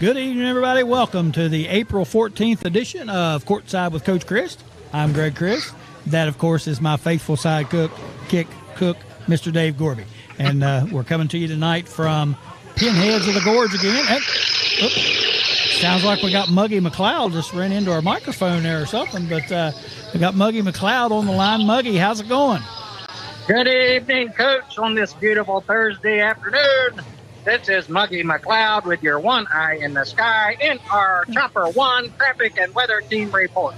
Good evening, everybody. Welcome to the April 14th edition of Courtside with Coach Crist. I'm Greg Crist. That, of course, is my faithful cook, Mr. Dave Gorby. And we're coming to you tonight from Pinheads of the Gorge again. Sounds like we got Muggy McLeod just ran into our microphone there or something, but we got Muggy McLeod on the line. Muggy, how's it going? Good evening, Coach, on this beautiful Thursday afternoon. This is Muggy McLeod with your one eye in the sky in our Chopper 1 traffic and weather team report.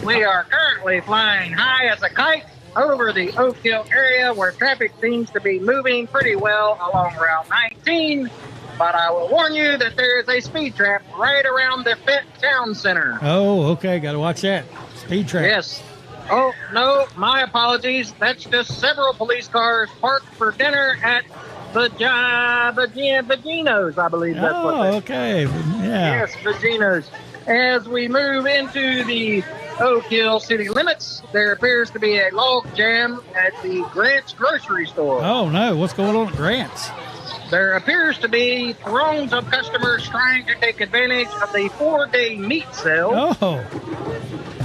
We are currently flying high as a kite over the Oak Hill area where traffic seems to be moving pretty well along Route 19. But I will warn you that there is a speed trap right around the Fit Town Center. Oh, okay. Got to watch that. Speed trap. Yes. Oh, no, my apologies. That's just several police cars parked for dinner at Vagino's, I believe that's what they okay. Yeah. Yes, Vagino's. As we move into the Oak Hill city limits, there appears to be a log jam at the Grant's grocery store. Oh, no. What's going on at Grant's? There appears to be throngs of customers trying to take advantage of the 4-day meat sale. Oh.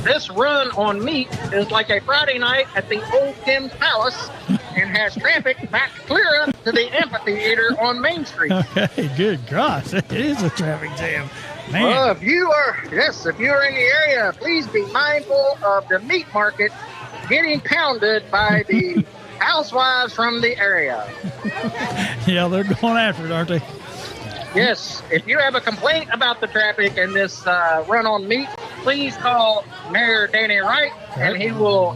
This run on meat is like a Friday night at the Old Kim's Palace and has traffic back clear up to the amphitheater on Main Street. Okay, good gosh. It is a traffic jam. Man. Well, if you are in the area, please be mindful of the meat market getting pounded by the housewives from the area. Yeah, they're going after it, aren't they? Yes, if you have a complaint about the traffic and this run on meat, please call Mayor Danny Wright, and he will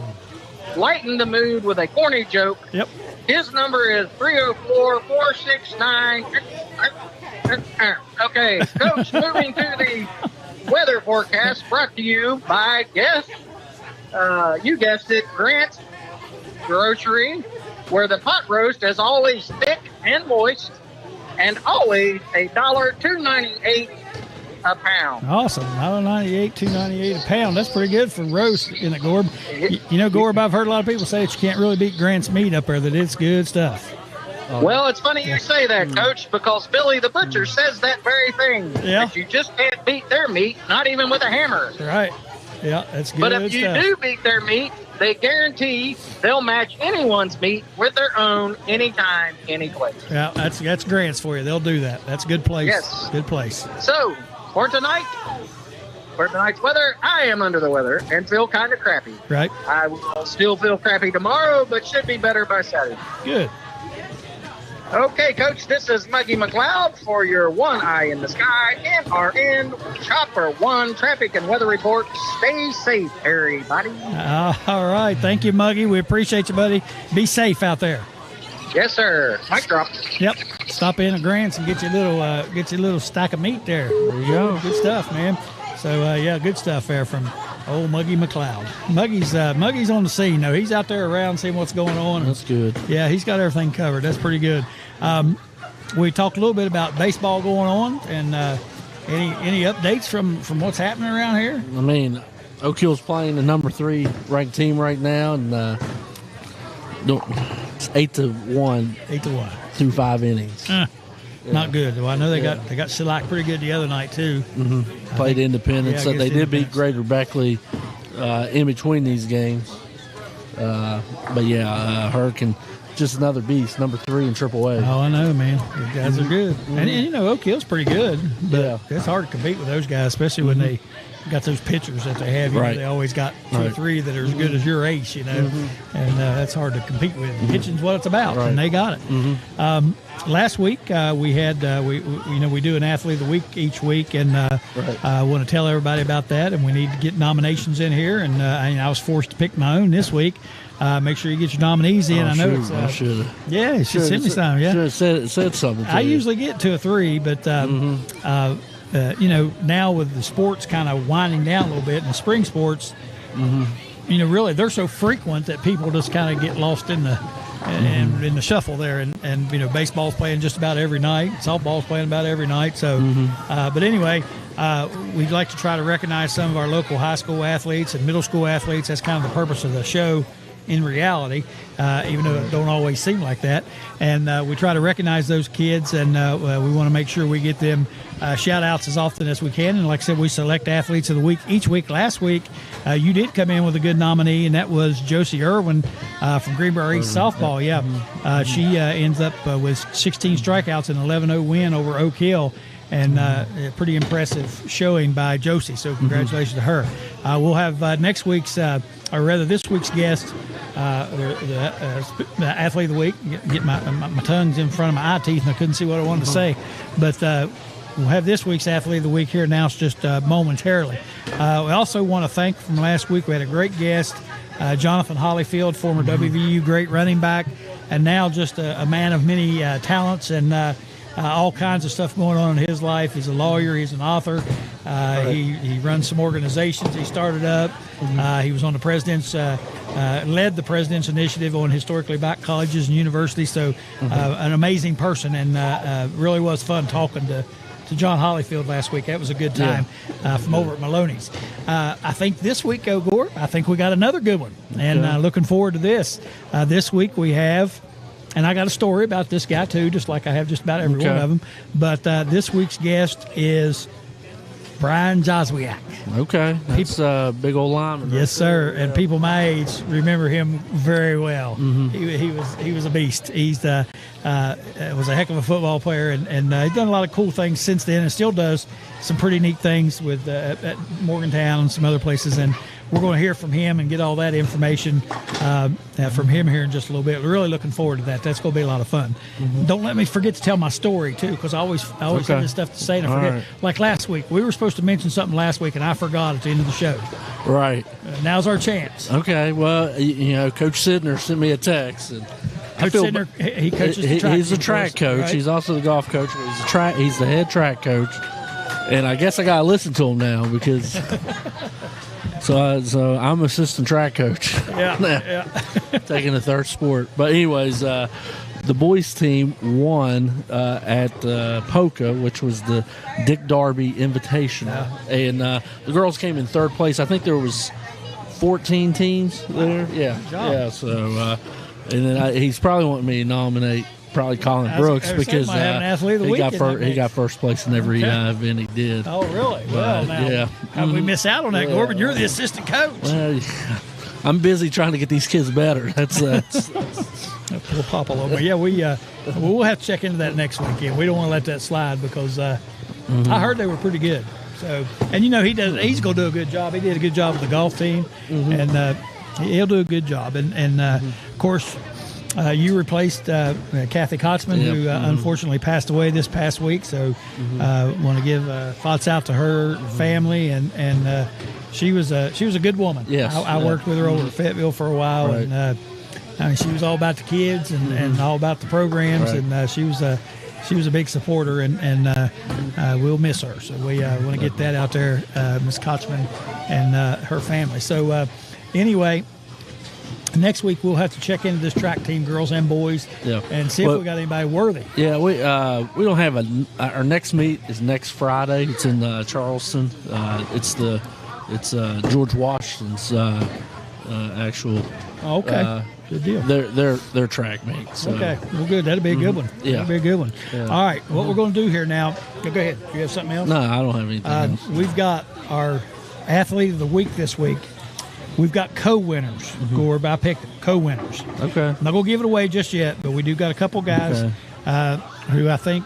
lighten the mood with a corny joke. Yep. His number is 304-469. Okay, Coach, moving to the weather forecast brought to you by, you guessed it, Grant's Grocery, where the pot roast is always thick and moist, and always $2.98 a pound. Awesome. $1.98, $2.98 a pound. That's pretty good for roast, isn't it, Gorb? You know, Gorb, I've heard a lot of people say that you can't really beat Grant's meat up there, that it's good stuff. Well, it's funny you say that, Coach, because Billy the Butcher says that very thing. Yeah. That you just can't beat their meat, not even with a hammer. Right. Yeah, that's good. But if you do beat their meat, they guarantee they'll match anyone's meat with their own anytime, any place. Yeah, that's Grant's for you. They'll do that. That's a good place. Yes. Good place. So, for tonight's weather, I am under the weather and feel kind of crappy. Right. I will still feel crappy tomorrow, but should be better by Saturday. Good. Okay, Coach, this is Muggy McLeod for your one eye in the sky, NRN Chopper 1 traffic and weather report. Stay safe, everybody. All right. Thank you, Muggy. We appreciate you, buddy. Be safe out there. Yes, sir. Mic drop. Yep. Stop in at Grant's and get you a little stack of meat there. There you go. Good stuff, man. So, good stuff there from old Muggy McLeod. Muggy's on the scene, though. He's out there around seeing what's going on. That's good. Yeah, he's got everything covered. That's pretty good. We talked a little bit about baseball going on, and any updates from what's happening around here? I mean, Oak Hill's playing the number 3 ranked team right now, and it's 8-1. 8-1 through 5 innings. Not good. Well, I know they got shellacked pretty good the other night too. Mm-hmm. Played Independence, so they did beat Greater Beckley in between these games. Hurricane, just another beast, number 3 in AAA. Oh, I know, man. The guys are good, and you know Oak Hill's pretty good, but it's hard to compete with those guys, especially when they got those pitchers that they have. You know, they always got 2 or 3 that are as good as your ace, you know, and that's hard to compete with. Pitching's what it's about, and they got it. Last week we had we do an athlete of the week each week, and I want to tell everybody about that, and we need to get nominations in here, and I was forced to pick my own this week. Make sure you get your nominees in. I know it's I should. Yeah, you should send me some. Yeah, should have said something. I usually get 2 or 3, but now with the sports kind of winding down a little bit, and the spring sports, really they're so frequent that people just kind of get lost in the in the shuffle there, and baseball's playing just about every night, softball's playing about every night. So, but anyway, we'd like to try to recognize some of our local high school athletes and middle school athletes. That's kind of the purpose of the show in reality, even though it don't always seem like that. And we try to recognize those kids, and we want to make sure we get them shout-outs as often as we can. And like I said, we select athletes of the week each week. Last week, you did come in with a good nominee, and that was Josie Irwin from Greenbrier East softball. Yeah, she ends up with 16 strikeouts and 11-0 win over Oak Hill. And a pretty impressive showing by Josie. So congratulations to her. We'll have next week's, or rather this week's guest, the athlete of the week. Get my tongue's in front of my eye teeth, and I couldn't see what I wanted to say. But we'll have this week's athlete of the week here announced just momentarily. We also want to thank from last week. We had a great guest, Jonathan Hollyfield, former WVU great running back, and now just a man of many talents and all kinds of stuff going on in his life. He's a lawyer. He's an author. He runs some organizations he started up. He was on the president's, led the president's initiative on historically black colleges and universities. So an amazing person, and really was fun talking to John Hollyfield last week. That was a good time from over at Maloney's. I think this week, Gore, I think we got another good one, and looking forward to this. This week we have. And I got a story about this guy, too, just like I have just about every one of them. But this week's guest is Brian Jozwiak. Okay. That's a big old lineman. Yes, sir. And people my age remember him very well. He was a beast. He's was a heck of a football player, and he's done a lot of cool things since then and still does some pretty neat things with at Morgantown and some other places. And we're going to hear from him and get all that information from him here in just a little bit. We're really looking forward to that. That's going to be a lot of fun. Don't let me forget to tell my story, too, because I always have this stuff to say and I forget. Right. Like last week, we were supposed to mention something last week, and I forgot at the end of the show. Right. Now's our chance. Okay. Well, Coach Sidner sent me a text. And Coach Sidner, he coaches the track. He's a track coach. Right? He's also the golf coach. But he's the head track coach. And I guess I got to listen to him now because – So I'm assistant track coach. Yeah. Taking a third sport. But anyways, the boys team won at Polka, which was the Dick Darby Invitational. And the girls came in third place. I think there was 14 teams there. Yeah. So and then he's probably wanting me to nominate probably Colin Brooks because he got first place in every event he did. Oh, really? Well, now, how we miss out on that, Corbin? You're the assistant coach. Well, I'm busy trying to get these kids better. That's poor Papa. Yeah, we'll have to check into that next weekend. We don't want to let that slide because I heard they were pretty good. So, and he's going to do a good job. He did a good job with the golf team, and he'll do a good job. And of course. You replaced Kathy Kotzman, who unfortunately passed away this past week. So want to give thoughts out to her family, and she was a good woman. Yes, I worked with her over at Fayetteville for a while, and she was all about the kids and all about the programs, and she was a big supporter, and we'll miss her. So we want to get that out there, Ms. Kotzman and her family. So anyway. Next week we'll have to check into this track team, girls and boys, and see if we got anybody worthy. Yeah, we don't have our next meet is next Friday. It's in Charleston. It's George Washington's actual. Oh, okay, good deal. Their track meet. So. Okay, well, good. That'll be a good one. Yeah, that'll be a good one. Yeah. All right, what we're going to do here now? Go ahead. You have something else? No, I don't have anything else. We've got our athlete of the week this week. We've got co-winners. Gore, I picked them. Co-winners. Okay. I'm not going to give it away just yet, but we do got a couple guys who I think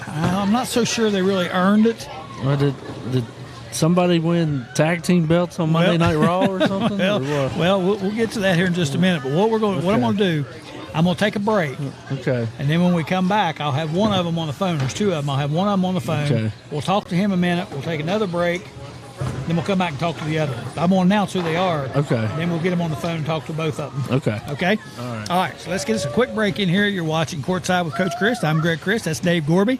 I'm not so sure they really earned it. Well, did somebody win tag team belts on Monday Night Raw or something? We'll get to that here in just a minute. But what I'm going to do, I'm going to take a break. Okay. And then when we come back, I'll have one of them on the phone. There's two of them. I'll have one of them on the phone. Okay. We'll talk to him a minute. We'll take another break. Then we'll come back and talk to the other. I'm going to announce who they are. Okay. Then we'll get them on the phone and talk to both of them. Okay. Okay? All right. So let's get us a quick break in here. You're watching Courtside with Coach Crist. I'm Greg Crist. That's Dave Gorby.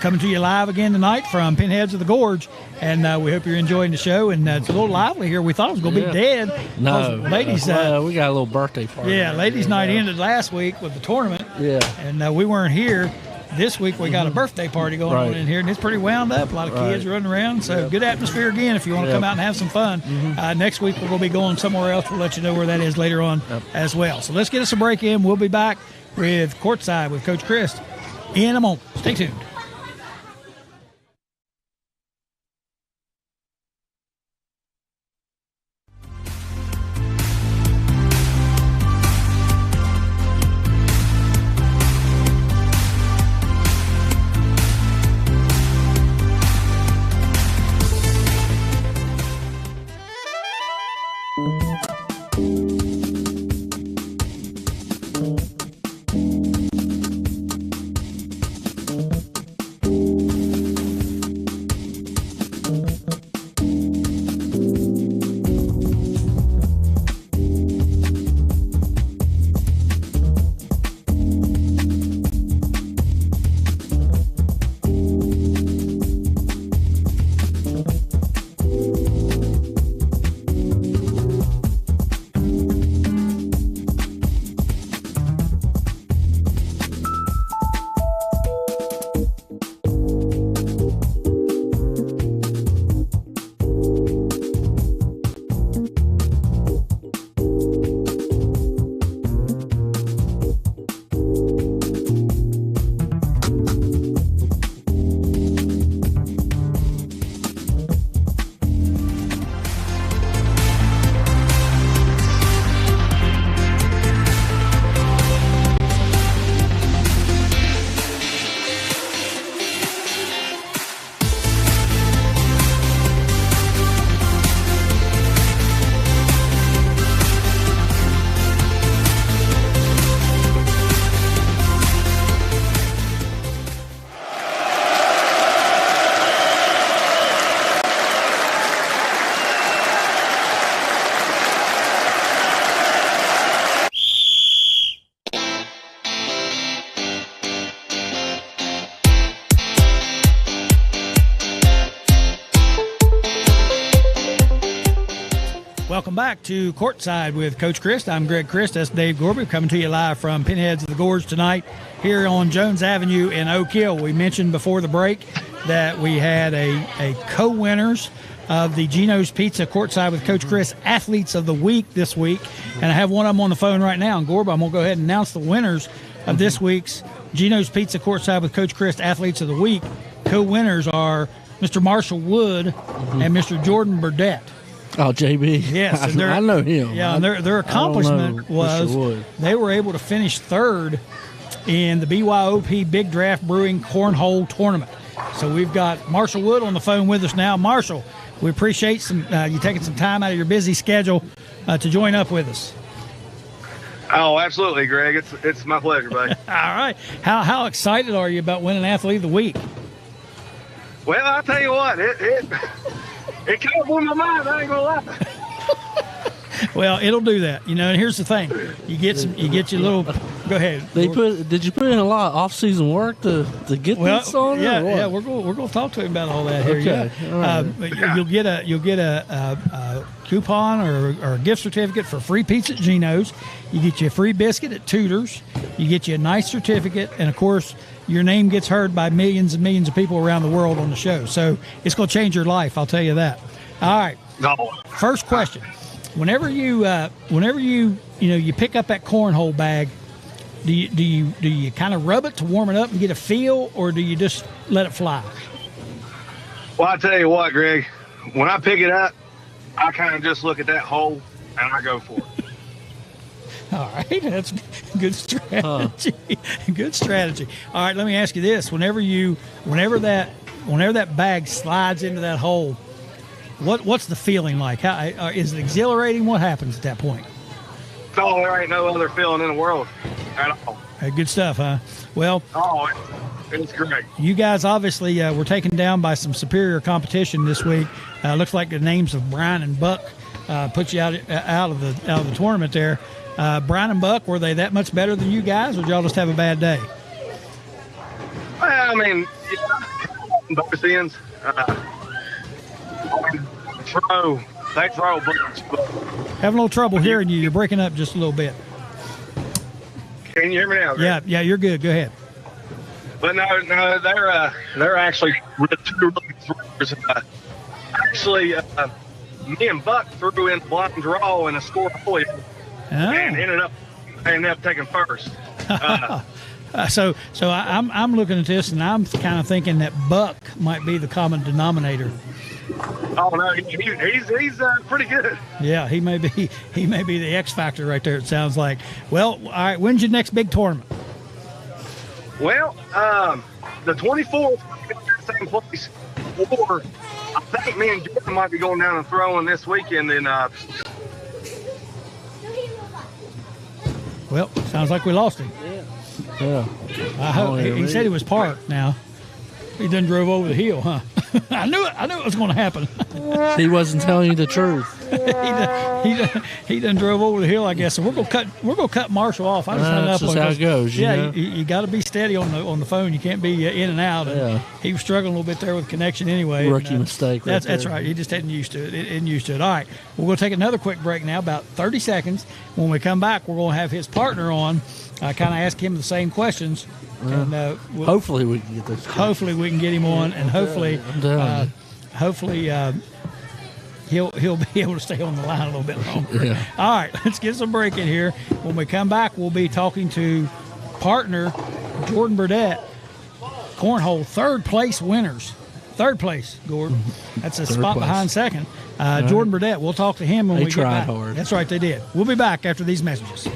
Coming to you live again tonight from Pinheads of the Gorge. And we hope you're enjoying the show. And it's a little lively here. We thought it was going to be dead. No. Ladies. We got a little birthday party. Yeah, ladies' night ended last week with the tournament. Yeah. And we weren't here. This week we got a birthday party going on in here, and it's pretty wound up. A lot of kids running around, so good atmosphere again if you want to come out and have some fun. Next week we're going to be going somewhere else. We'll let you know where that is later on as well. So let's get us a break in. We'll be back with Courtside with Coach Crist in a moment. Stay tuned. Welcome back to Courtside with Coach Crist. I'm Greg Crist. That's Dave Gorby coming to you live from Pinheads of the Gorge tonight here on Jones Avenue in Oak Hill. We mentioned before the break that we had a co-winners of the Gino's Pizza Courtside with Coach Crist Athletes of the Week this week. And I have one of them on the phone right now. And Gorb, I'm going to go ahead and announce the winners of this week's Gino's Pizza Courtside with Coach Crist Athletes of the Week. Co-winners are Mr. Marshall Wood and Mr. Jordan Burdett. Oh, JB. Yes. I know him. Yeah, and their accomplishment was they were able to finish third in the BYOP Big Draft Brewing Cornhole Tournament. So we've got Marshall Wood on the phone with us now. Marshall, we appreciate you taking some time out of your busy schedule to join up with us. Oh, absolutely, Greg. It's my pleasure, buddy. All right. How excited are you about winning Athlete of the Week? Well, I'll tell you what, it kind of blew my mind. I ain't gonna lie. Well, it'll do that, you know. And here's the thing: you get your little. Go ahead. Did you put in a lot of off-season work to get this on? Yeah. We're going to talk to him about all that here. Okay. Yeah. Right. You'll get a coupon or a gift certificate for free pizza at Gino's. You get you a free biscuit at Tudor's. You get you a nice certificate, and of course, your name gets heard by millions and millions of people around the world on the show. So it's going to change your life. I'll tell you that. All right. No. First question. Whenever you pick up that cornhole bag, do you kind of rub it to warm it up and get a feel, or do you just let it fly? Well, I tell you what, Greg, when I pick it up, I kind of just look at that hole and I go for it. All right, that's good strategy. Good strategy. All right, let me ask you this: whenever that bag slides into that hole, what's the feeling like? How is it exhilarating? What happens at that point? No, there ain't no other feeling in the world at all. Hey, good stuff, huh? Well, it's great. You guys obviously were taken down by some superior competition this week. Looks like the names of Brian and Buck put you out of the tournament there. Brian and Buck, were they that much better than you guys, or did y'all just have a bad day? Well, I mean, both ends. They throw blocks. Having a little trouble hearing you. You're breaking up just a little bit. Can you hear me now, Greg? Yeah, you're good. Go ahead. But no, they're actually two really good throwers. Actually, me and Buck threw in blind draw and a score fully, and ended up taking first. So I'm looking at this, and I'm kind of thinking that Buck might be the common denominator. Oh no, he's pretty good. Yeah, he may be the X factor right there. It sounds like. Well, all right. When's your next big tournament? Well, the 24th, same place. Or I think me and Jordan might be going down and throwing this weekend. And well, sounds like we lost him. Yeah. I hope he said he was parked. Now he done drove over the hill, huh? I knew it was going to happen. He wasn't telling you the truth. he done drove over the hill, I guess. So we're gonna cut Marshall off. I just hung up. That's just how it goes. You got to be steady on the phone. You can't be in and out. And he was struggling a little bit there with connection anyway. Rookie mistake. That's right. He just hadn't used to it. All right, we're gonna take another quick break now, about 30 seconds. When we come back, we're gonna have his partner on. I kind of ask him the same questions. And hopefully we can get this. Hopefully we can get him on, and hopefully he'll be able to stay on the line a little bit longer. Yeah. All right, let's get some break in here. When we come back, we'll be talking to partner Jordan Burdett, cornhole third place winners. Third place, Gordon. That's a spot behind second. Jordan Burdett. We'll talk to him when we get back. They tried hard. That's right, they did. We'll be back after these messages.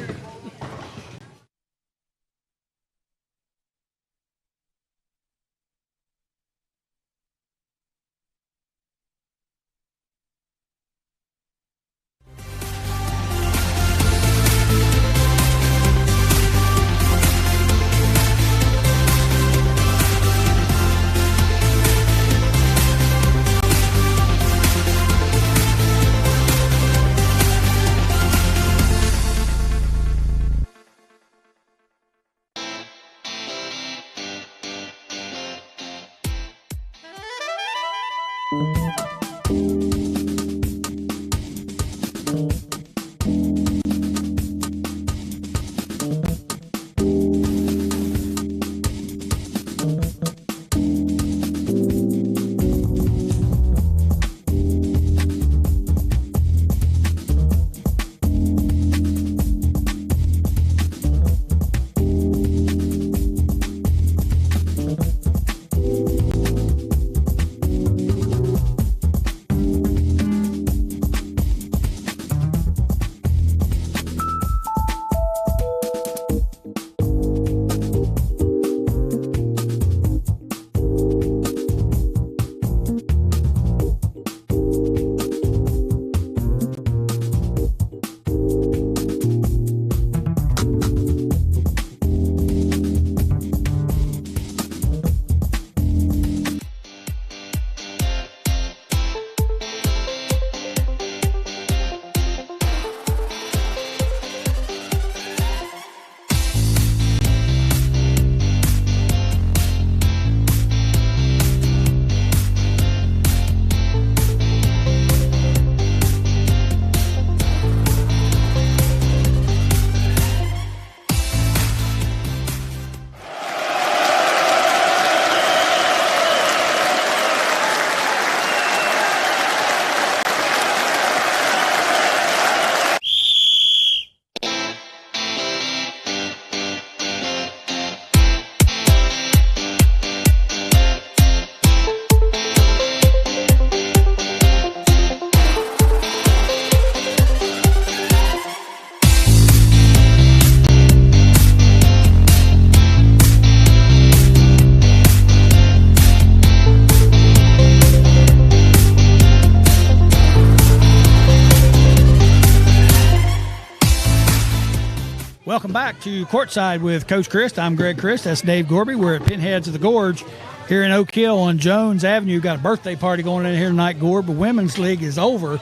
Welcome back to Courtside with Coach Crist. I'm Greg Crist. That's Dave Gorby. We're at Pinheads of the Gorge here in Oak Hill on Jones Avenue. Got a birthday party going in here tonight, Gorb. The Women's League is over,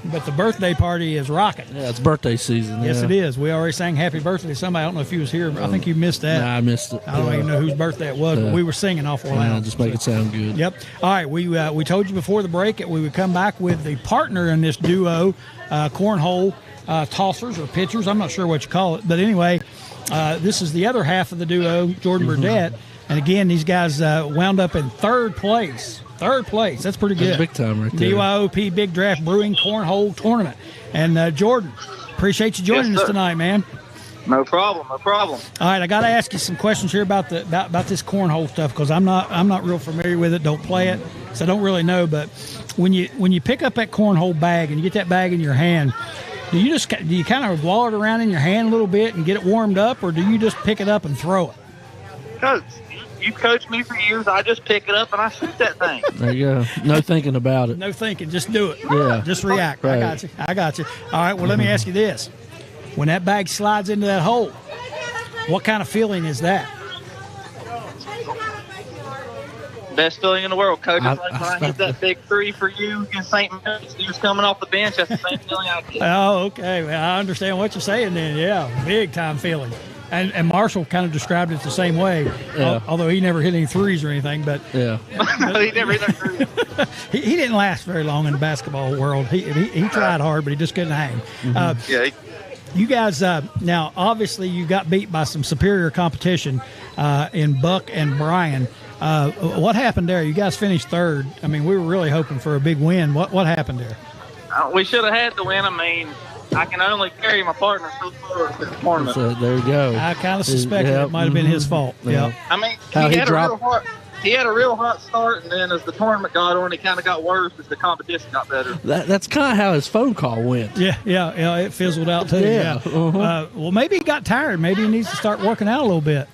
but the birthday party is rocking. Yeah, it's birthday season. Yes, it is. We already sang happy birthday to somebody. I don't know if you was here, but I think you missed that. Nah, I missed it. I don't even know whose birthday it was, but we were singing awful loud. Just make it sound good. Yep. All right, we told you before the break that we would come back with the partner in this duo, cornhole tossers or pitchers. I'm not sure what you call it, but anyway, this is the other half of the duo, Jordan Burdett. And again, these guys wound up in third place. Third place. That's pretty good. That's big time right there. BYOP Big Draft Brewing Cornhole Tournament. And Jordan, appreciate you joining us tonight, man. No problem. No problem. All right, I got to ask you some questions here about about this cornhole stuff because I'm not real familiar with it. Don't play it, so I don't really know. But when you pick up that cornhole bag and you get that bag in your hand, do you kind of wall it around in your hand a little bit and get it warmed up, or do you just pick it up and throw it? Coach, you coached me for years. I just pick it up and I shoot that thing. There you go. No thinking about it. No thinking, just do it. Yeah. Just react. Right. I got you. All right, well, let me ask you this. When that bag slides into that hole, what kind of feeling is that? Best feeling in the world, Coach. It's like when I hit that big three for you in St. Mary's. You was coming off the bench. That's the same feeling I get. Oh, okay. Well, I understand what you're saying then. Yeah, big time feeling. And Marshall kind of described it the same way, although he never hit any threes or anything. But yeah, he never hit a three. he didn't last very long in the basketball world. He tried hard, but he just couldn't hang. Yeah. You guys, now obviously you got beat by some superior competition in Buck and Brian. What happened there? You guys finished third. I mean, we were really hoping for a big win. What happened there? We should have had the win. I mean, I can only carry my partner so far in the tournament. So there you go. I kind of suspected it might have been his fault. Yeah. I mean, he had a real hot start, and then as the tournament got on, it kind of got worse as the competition got better. That's kind of how his phone call went. Yeah, it fizzled out too. Yeah. Well, maybe he got tired. Maybe he needs to start working out a little bit.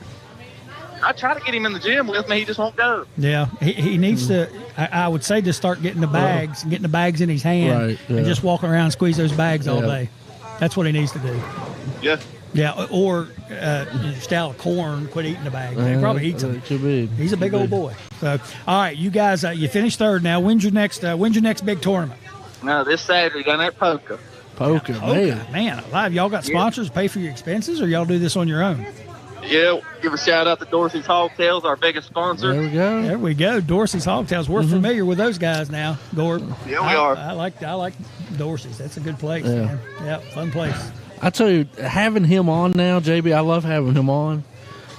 I try to get him in the gym with me. He just won't go. Yeah, he needs to. I would say just start getting the bags and getting the bags in his hand and just walking around and squeeze those bags all day. That's what he needs to do. Yeah. Yeah, or stay out of corn, quit eating the bag. He probably eats them. Could be. He's a big old boy. So, all right, you guys, you finished third now. When's your next big tournament? No, this Saturday down at Poca. Poca, man, alive. Y'all got sponsors pay for your expenses, or y'all do this on your own? Yeah, give a shout out to Dorsey's Hogtails, our biggest sponsor. There we go. Dorsey's Hogtails. We're familiar with those guys now, Gord. Yeah, we are. I like Dorsey's. That's a good place, man. Yeah, fun place. I tell you, having him on now, JB, I love having him on.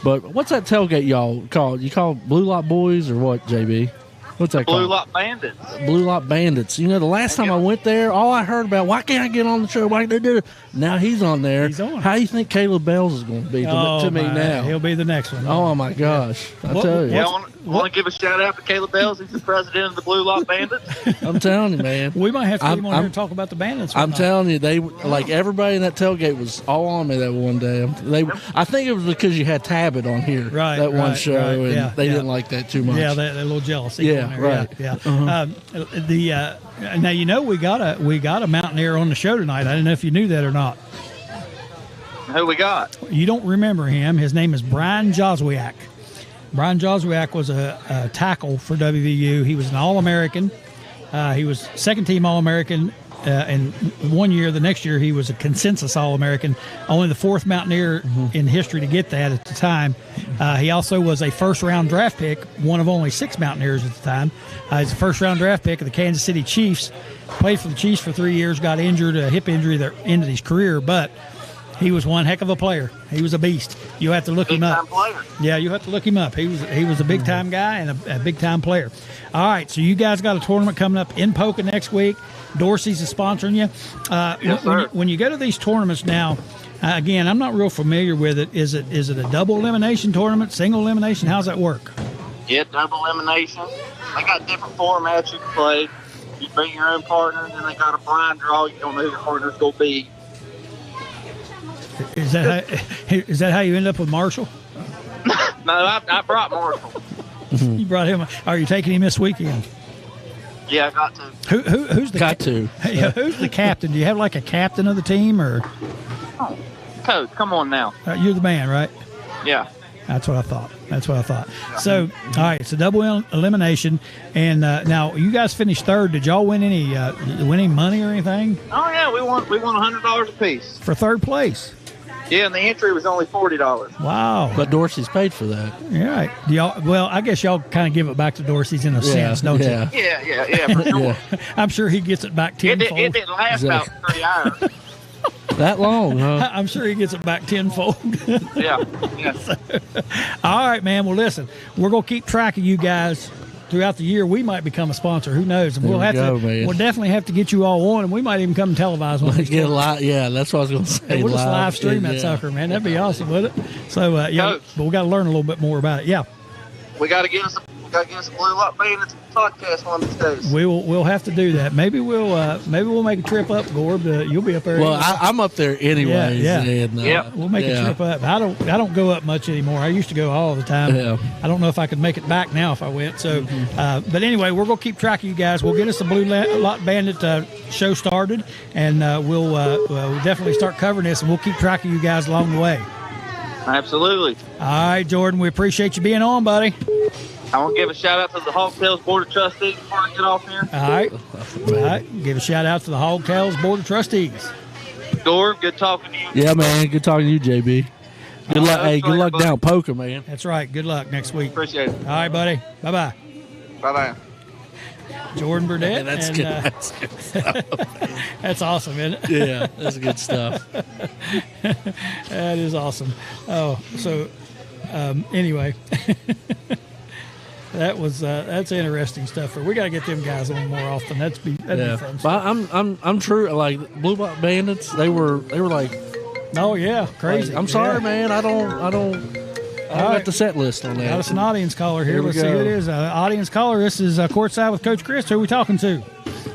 But what's that tailgate y'all call? You call Blue Lot Boys or what, JB? What's that called? Blue Lot Bandits. Blue Lot Bandits. You know, the last time I went there, all I heard about, why can't I get on the show? Why they do it? Now he's on there. He's on. How do you think Caleb Bells is going to be to me now? He'll be the next one. Oh, my gosh. I tell you. Yeah, I want to give a shout out to Caleb Bells. He's the president of the Blue Lot Bandits. I'm telling you, man. We might have to get him on here and talk about the Bandits. I'm telling you, they like everybody in that tailgate was all on me that one day. I think it was because you had Tabit on here that one show, and they didn't like that too much. Yeah, they're a little jealous. Yeah, right. Yeah. Now you know we got a Mountaineer on the show tonight. I don't know if you knew that or not. Who we got? You don't remember him. His name is Brian Jozwiak. Brian Jozwiak was a tackle for WVU. He was an All-American. He was second-team All-American in 1 year. The next year he was a consensus All-American, only the fourth Mountaineer in history to get that at the time. He also was a first-round draft pick, one of only 6 Mountaineers at the time. He's a first-round draft pick of the Kansas City Chiefs. Played for the Chiefs for 3 years, got injured, a hip injury that ended his career, but he was one heck of a player. He was a beast. You have to look him up. Player. Yeah, you have to look him up. He was a big time guy and a big time player. All right, so you guys got a tournament coming up in Poca next week. Dorsey's is sponsoring you. Yes, sir. When you go to these tournaments now, again, I'm not real familiar with it. Is it a double elimination tournament, single elimination? How's that work? Yeah, double elimination. They got different formats you can play. You bring your own partner, and then they got a blind draw. You don't know who your partner's going to be. Is that how you end up with Marshall? No, I brought Marshall. You brought him. Are you taking him this weekend? Yeah, I got to. Who's the who's the captain? Do you have like a captain of the team or? Oh, Coach, come on now. You're the man, right? Yeah. That's what I thought. So, all right, it's a double elimination, and now you guys finished third. Did y'all win any money or anything? Oh yeah, we won $100 apiece for third place. Yeah, and the entry was only $40. Wow! But Dorsey's paid for that. Yeah, right. Well, I guess y'all kind of give it back to Dorsey's in a sense, don't you? Yeah, for sure. I'm sure he gets it back tenfold. It didn't last about 3 hours. That long, huh? I'm sure he gets it back tenfold. Yeah. All right, man. Well, listen, we're going to keep track of you guys throughout the year. We might become a sponsor. Who knows? And we'll definitely have to get you all on, and we might even come and televise one. Get a lot. Yeah, that's what I was going to say. We'll just live stream that sucker, man. That'd be awesome, wouldn't it? So, but we got to learn a little bit more about it. Yeah. We got to get us a Blue Lock Bandits podcast one of these days. We'll have to do that. Maybe we'll make a trip up, Gorb. You'll be up there. Well, I'm up there anyways. Yeah. And, we'll make a trip up. I don't go up much anymore. I used to go all the time. Yeah. I don't know if I could make it back now if I went. So, but anyway, we're gonna keep track of you guys. We'll get us the Blue Lock Bandit show started, and we'll definitely start covering this, and we'll keep track of you guys along the way. Absolutely. All right, Jordan. We appreciate you being on, buddy. I want to give a shout out to the Hogtails Board of Trustees before I get off here. All right. Give a shout out to the Hogtails Board of Trustees. Gorb, good talking to you. Yeah, man. Good talking to you, JB. Good luck. Hey, good luck down at Poker, man. That's right. Good luck next week. Appreciate it. All right, buddy. Bye-bye. Bye-bye. Jordan Burdett. That's good. That's good stuff. That's awesome, isn't it? Yeah, that's good stuff. That is awesome. Oh, so anyway. That's interesting stuff. We got to get them guys on more often. That'd be fun. But I'm true. Like Blue Lock Bandits, they were like, oh yeah, crazy. Like, I'm sorry, man. I don't got the set list on that. Got us an audience caller here. Let's see who it is. Audience caller. This is Courtside with Coach Crist. Who are we talking to?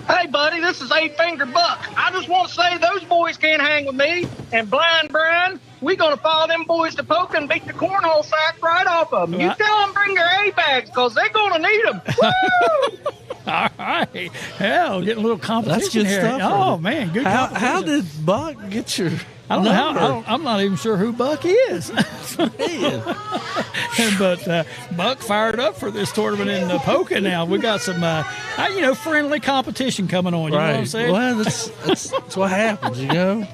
Hey, buddy, this is 8-Finger Buck. I just want to say those boys can't hang with me. And Blind Brian, we going to follow them boys to Poke and beat the cornhole sack right off of them. You tell them bring their A-bags because they're going to need them. Woo! All right. Hell, getting a little competition That's good here. stuff. Oh, man, good competition. How did Buck get your I don't know how. I'm not even sure who Buck is. But Buck fired up for this tournament in Poca now. We got some, friendly competition coming on. You know what I'm saying? Well, that's what happens, you know?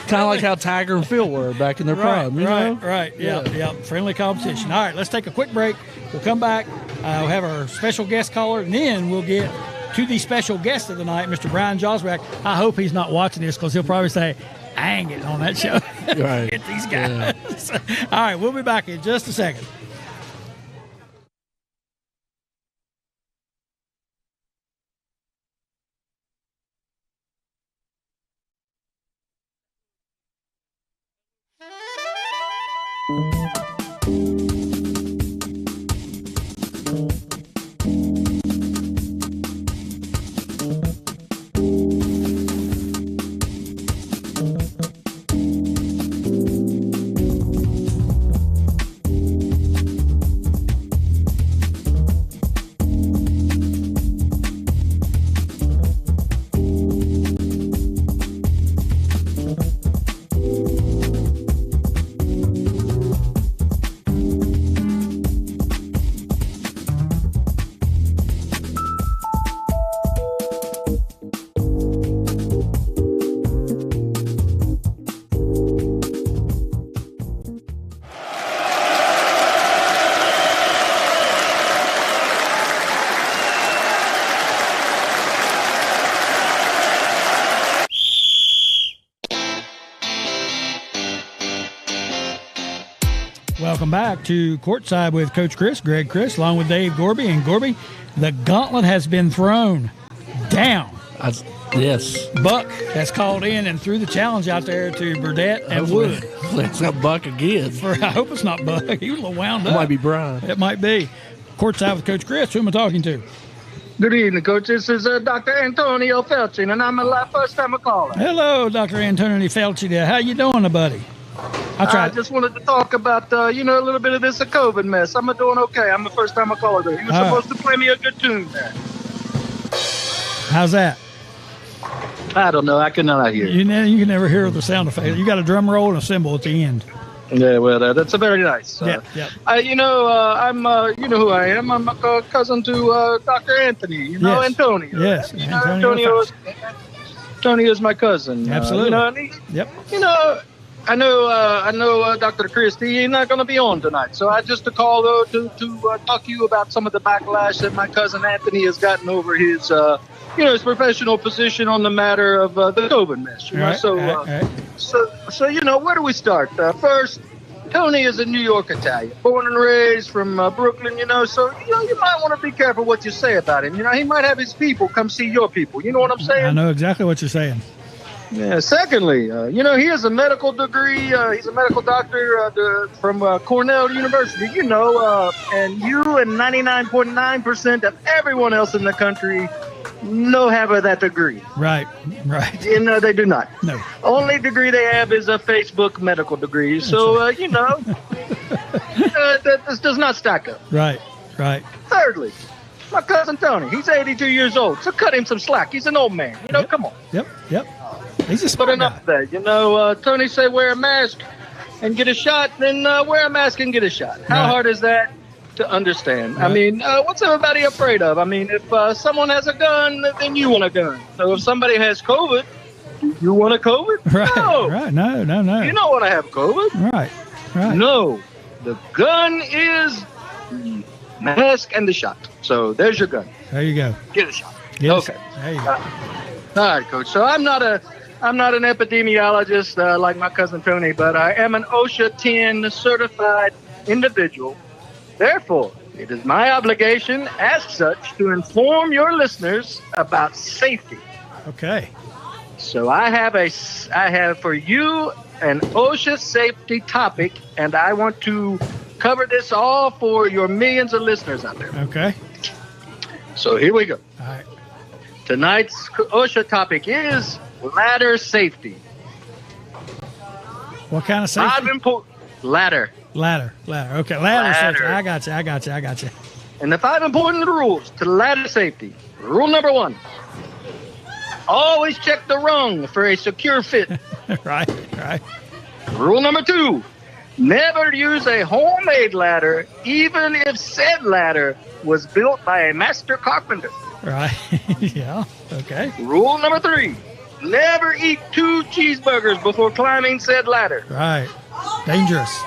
Kind of like how Tiger and Phil were back in their prime, you know? Right. Yeah. Friendly competition. All right, let's take a quick break. We'll come back. We'll have our special guest caller, and then we'll get to the special guest of the night, Mr. Brian Jozwiak. I hope he's not watching this because he'll probably say, I ain't getting on that show. Right. Get these guys. Yeah. All right, we'll be back in just a second. Welcome back to Courtside with Coach Crist, Greg Crist, along with Dave Gorby. And Gorby, the gauntlet has been thrown down. Yes. Buck has called in and threw the challenge out there to Burdett and Wood. That's not Buck again. I hope it's not Buck. He was a little wound up. It might be Brian. It might be. Courtside with Coach Crist. Who am I talking to? Good evening, Coach. This is Dr. Antonio Felchin, and I'm a first-time caller. Hello, Dr. Antonio Felchin. How you doing, buddy? I just wanted to talk about, a little bit of this COVID mess. I'm doing okay. I'm a first-time caller there. You were supposed to play me a good tune there. How's that? I don't know. I could not hear. You can never hear the sound effect. You got a drum roll and a cymbal at the end. Yeah, well, that's a very nice. Yeah. I'm, you know who I am. I'm a cousin to Dr. Anthony. Yes. Antonio. Yes, Antonio is my cousin. Absolutely. Yep. I know Dr. Crist, he's not going to be on tonight. So I just called to talk to you about some of the backlash that my cousin Anthony has gotten over his his professional position on the matter of the COVID mess. Right, So where do we start? First, Tony is a New York Italian, born and raised from Brooklyn. So you might want to be careful what you say about him. He might have his people come see your people. You know what I'm saying? I know exactly what you're saying. Yeah. Secondly, he has a medical degree. He's a medical doctor from Cornell University. And you and 99.9% of everyone else in the country have that degree. Right. They do not. No. Only degree they have is a Facebook medical degree. So, this does not stack up. Right. Thirdly, my cousin Tony, he's 82 years old, so cut him some slack. He's an old man. Come on. Yep. He's a smart But enough of that. Tony say wear a mask and get a shot, then wear a mask and get a shot. How hard is that to understand? Right. I mean, what's everybody afraid of? I mean, if someone has a gun, then you want a gun. So if somebody has COVID, do you want a COVID? Right. No. Right. No. You don't want to have COVID. Right. No. The gun is the mask and the shot. So there's your gun. There you go. Get a shot. Yes. Okay. There you go. All right, Coach. So I'm not an epidemiologist like my cousin Tony, but I am an OSHA 10 certified individual. Therefore, it is my obligation as such to inform your listeners about safety. Okay. So I have for you an OSHA safety topic, and I want to cover this all for your millions of listeners out there. Okay. So here we go. All right. Tonight's OSHA topic is ladder safety. What kind of safety? Ladder. Okay, ladder safety. I got you. And the 5 important rules to ladder safety. Rule number 1. Always check the rung for a secure fit. Right. Rule number 2. Never use a homemade ladder, even if said ladder was built by a master carpenter. Right. Yeah. Okay. Rule number 3. Never eat 2 cheeseburgers before climbing said ladder. Right. Dangerous.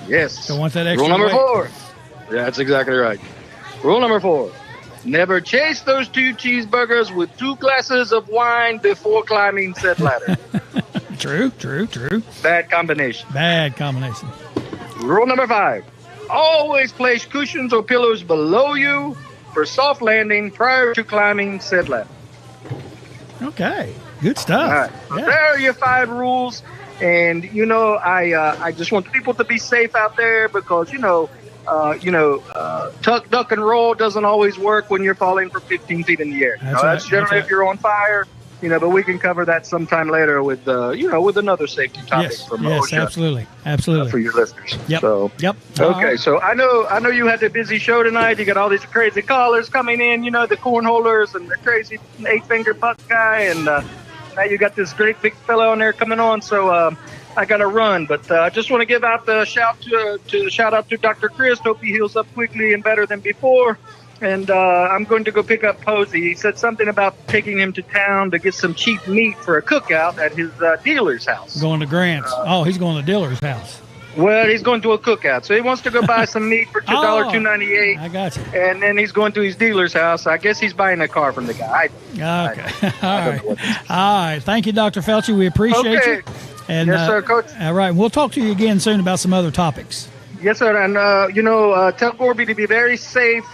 Yes. Don't want that extra Rule number weight. 4. Yeah, that's exactly right. Rule number 4. Never chase those 2 cheeseburgers with 2 glasses of wine before climbing said ladder. True. Bad combination. Rule number 5. Always place cushions or pillows below you for soft landing prior to climbing said ladder. Okay. Good stuff. All right. Yeah. There are your 5 rules. And, I just want people to be safe out there because, tuck, duck, and roll doesn't always work when you're falling from 15 feet in the air. That's generally if you're on fire, but we can cover that sometime later with, with another safety topic from OSHA. Absolutely. For your listeners. Yep. So, Yep. Okay, so I know you had a busy show tonight. You got all these crazy callers coming in, the cornholers and the crazy 8-finger buck guy, and now you got this great big fellow on there coming on. So I got to run, but I just want to give out the shout out to Dr. Crist. Hope he heals up quickly and better than before. And I'm going to go pick up Posey. He said something about taking him to town to get some cheap meat for a cookout at his dealer's house. Going to Grant's. He's going to Diller's house. Well, he's going to a cookout, so he wants to go buy some meat for $2.98. I got you. And then he's going to his dealer's house. I guess he's buying a car from the guy. Okay. All right. Thank you, Dr. Felci. We appreciate you. And, yes, sir, Coach. All right. We'll talk to you again soon about some other topics. Yes, sir. And, tell Gorby to be very safe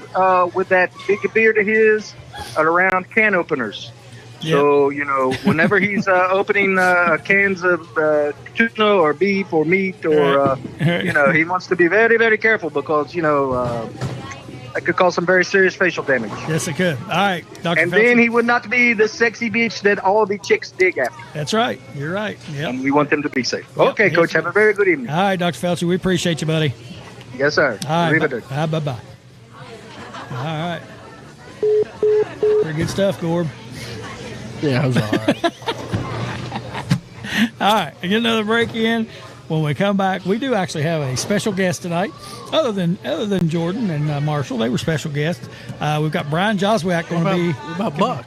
with that big beard of his around can openers. Yep. So, whenever he's opening cans of tuna or beef or meat or, he wants to be very, very careful because, that could cause some very serious facial damage. Yes, it could. All right, Dr. And Felci. then he would not be the sexy bitch that all the chicks dig after. That's right. You're right. Yep. And we want them to be safe. Yep. Okay, Coach. Have a very good evening. All right, Dr. Felci. We appreciate you, buddy. Yes, sir. All right. Bye-bye. All right. Pretty good stuff, Gorb. Yeah, it was all right. All right. Get another break in. When we come back, we do actually have a special guest tonight. Other than Jordan and Marshall, they were special guests. We've got Brian Jozwiak going to be. What about Buck?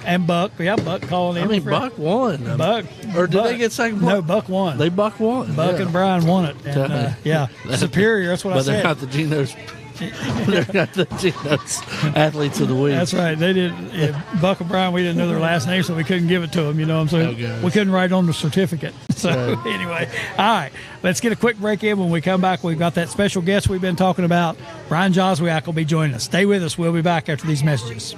And Buck. Yeah, Buck calling in. Buck won. Buck. Or did they get second place? No, Buck won. Buck won. Buck and Brian won it. And, Superior. That's what I said. But they're not the Geno's They got the athletes of the week. That's right. They did. Buck and Brian, we didn't know their last name, so we couldn't give it to them. You know what I'm saying? We couldn't write on the certificate. So anyway, all right. Let's get a quick break in. When we come back, we've got that special guest we've been talking about. Brian Jozwiak will be joining us. Stay with us. We'll be back after these messages.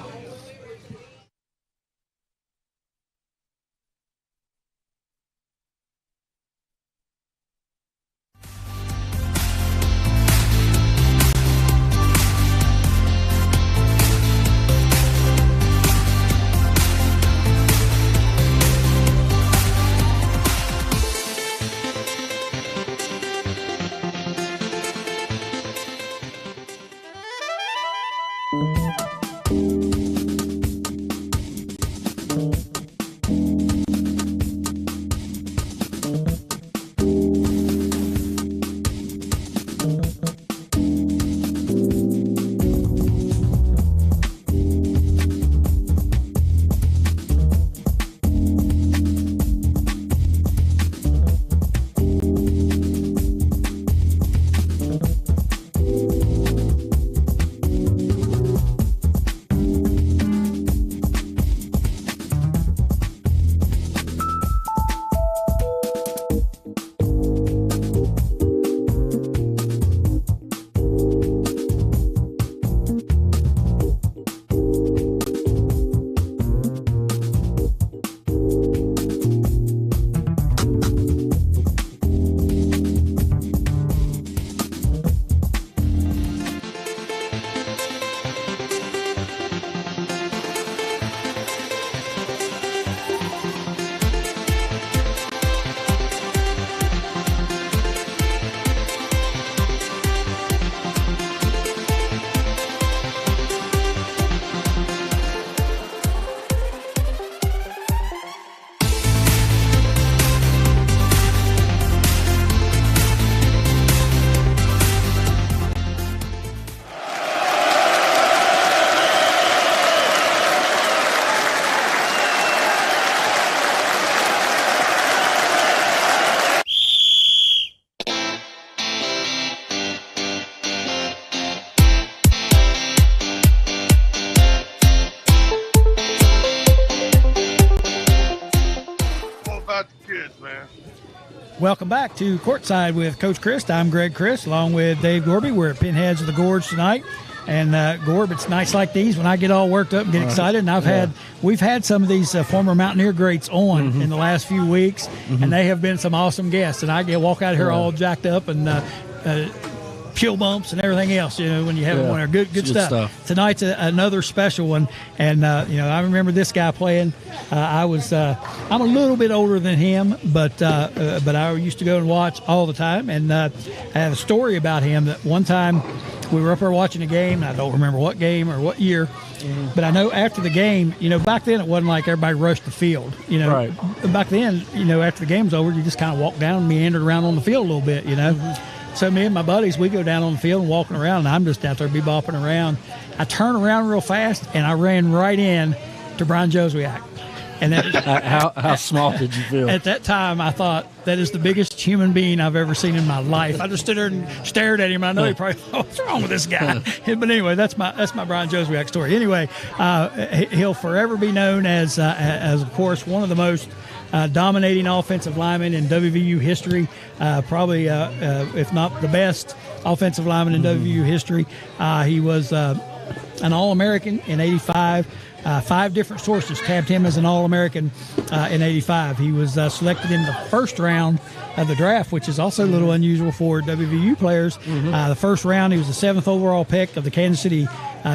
Welcome back to Courtside with Coach Crist. I'm Greg Crist, along with Dave Gorby. We're at Pinheads of the Gorge tonight. And Gorb, it's nights like these when I get all worked up and get excited. And we've had some of these former Mountaineer greats on in the last few weeks, and they have been some awesome guests. And I walk out here all jacked up and chill bumps and everything else, you know, when you have one there. Good stuff. Tonight's another special one. And, I remember this guy playing. I'm a little bit older than him, but I used to go and watch all the time. And I have a story about him that one time we were up there watching a game. And I don't remember what game or what year, but I know after the game, back then it wasn't like everybody rushed the field. Right. Back then, after the game was over, you just kind of walked down and meandered around on the field a little bit, So me and my buddies, we go down on the field and walking around, and I'm just out there bebopping around. I turn around real fast, and I ran right in to Brian Jozwiak. And that, how small did you feel? At that time, I thought, that is the biggest human being I've ever seen in my life. I just stood there and stared at him. I know he probably thought, what's wrong with this guy? But anyway, that's my Brian Jozwiak story. Anyway, he'll forever be known as of course, one of the most dominating offensive linemen in WVU history, probably, if not the best offensive lineman in WVU history. He was an All-American in '85. 5 different sources tabbed him as an All-American in '85. He was selected in the first round of the draft, which is also a little unusual for WVU players. The first round, he was the 7th overall pick of the Kansas City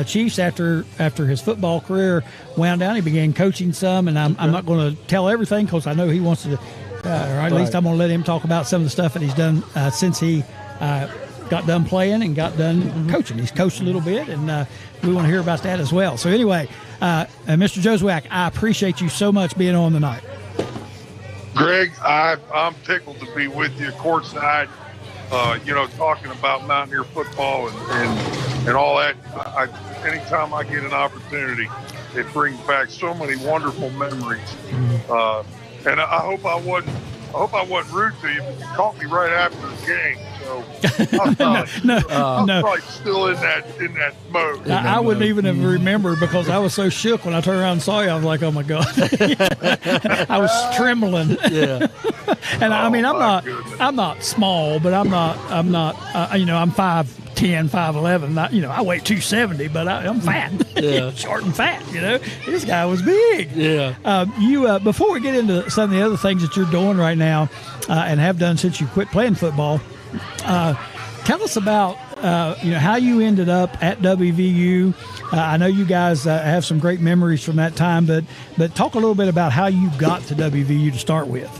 Chiefs. After his football career wound down, he began coaching some, and I'm not going to tell everything because I know he wants to, or at least I'm going to let him talk about some of the stuff that he's done since he got done playing and got done coaching. He's coached a little bit, and we want to hear about that as well. So anyway, Mr. Jozwiak, I appreciate you so much being on tonight. Greg, I'm tickled to be with you courtside, talking about Mountaineer football and all that. Anytime I get an opportunity, it brings back so many wonderful memories. And I hope I wasn't hope I wasn't rude to you, but you caught me right after the game. So I'm probably still in that mode. I wouldn't even have remembered because I was so shook when I turned around and saw you. I was like, "Oh my God!" I was trembling. Yeah. And I mean, I'm not small, but I'm not. I'm 5'10", 5'11". I weigh 270, but I'm fat. Yeah. Short and fat. This guy was big. Yeah. Before we get into some of the other things that you're doing right now, and have done since you quit playing football. Tell us about how you ended up at WVU. I know you guys have some great memories from that time, but talk a little bit about how you got to WVU to start with.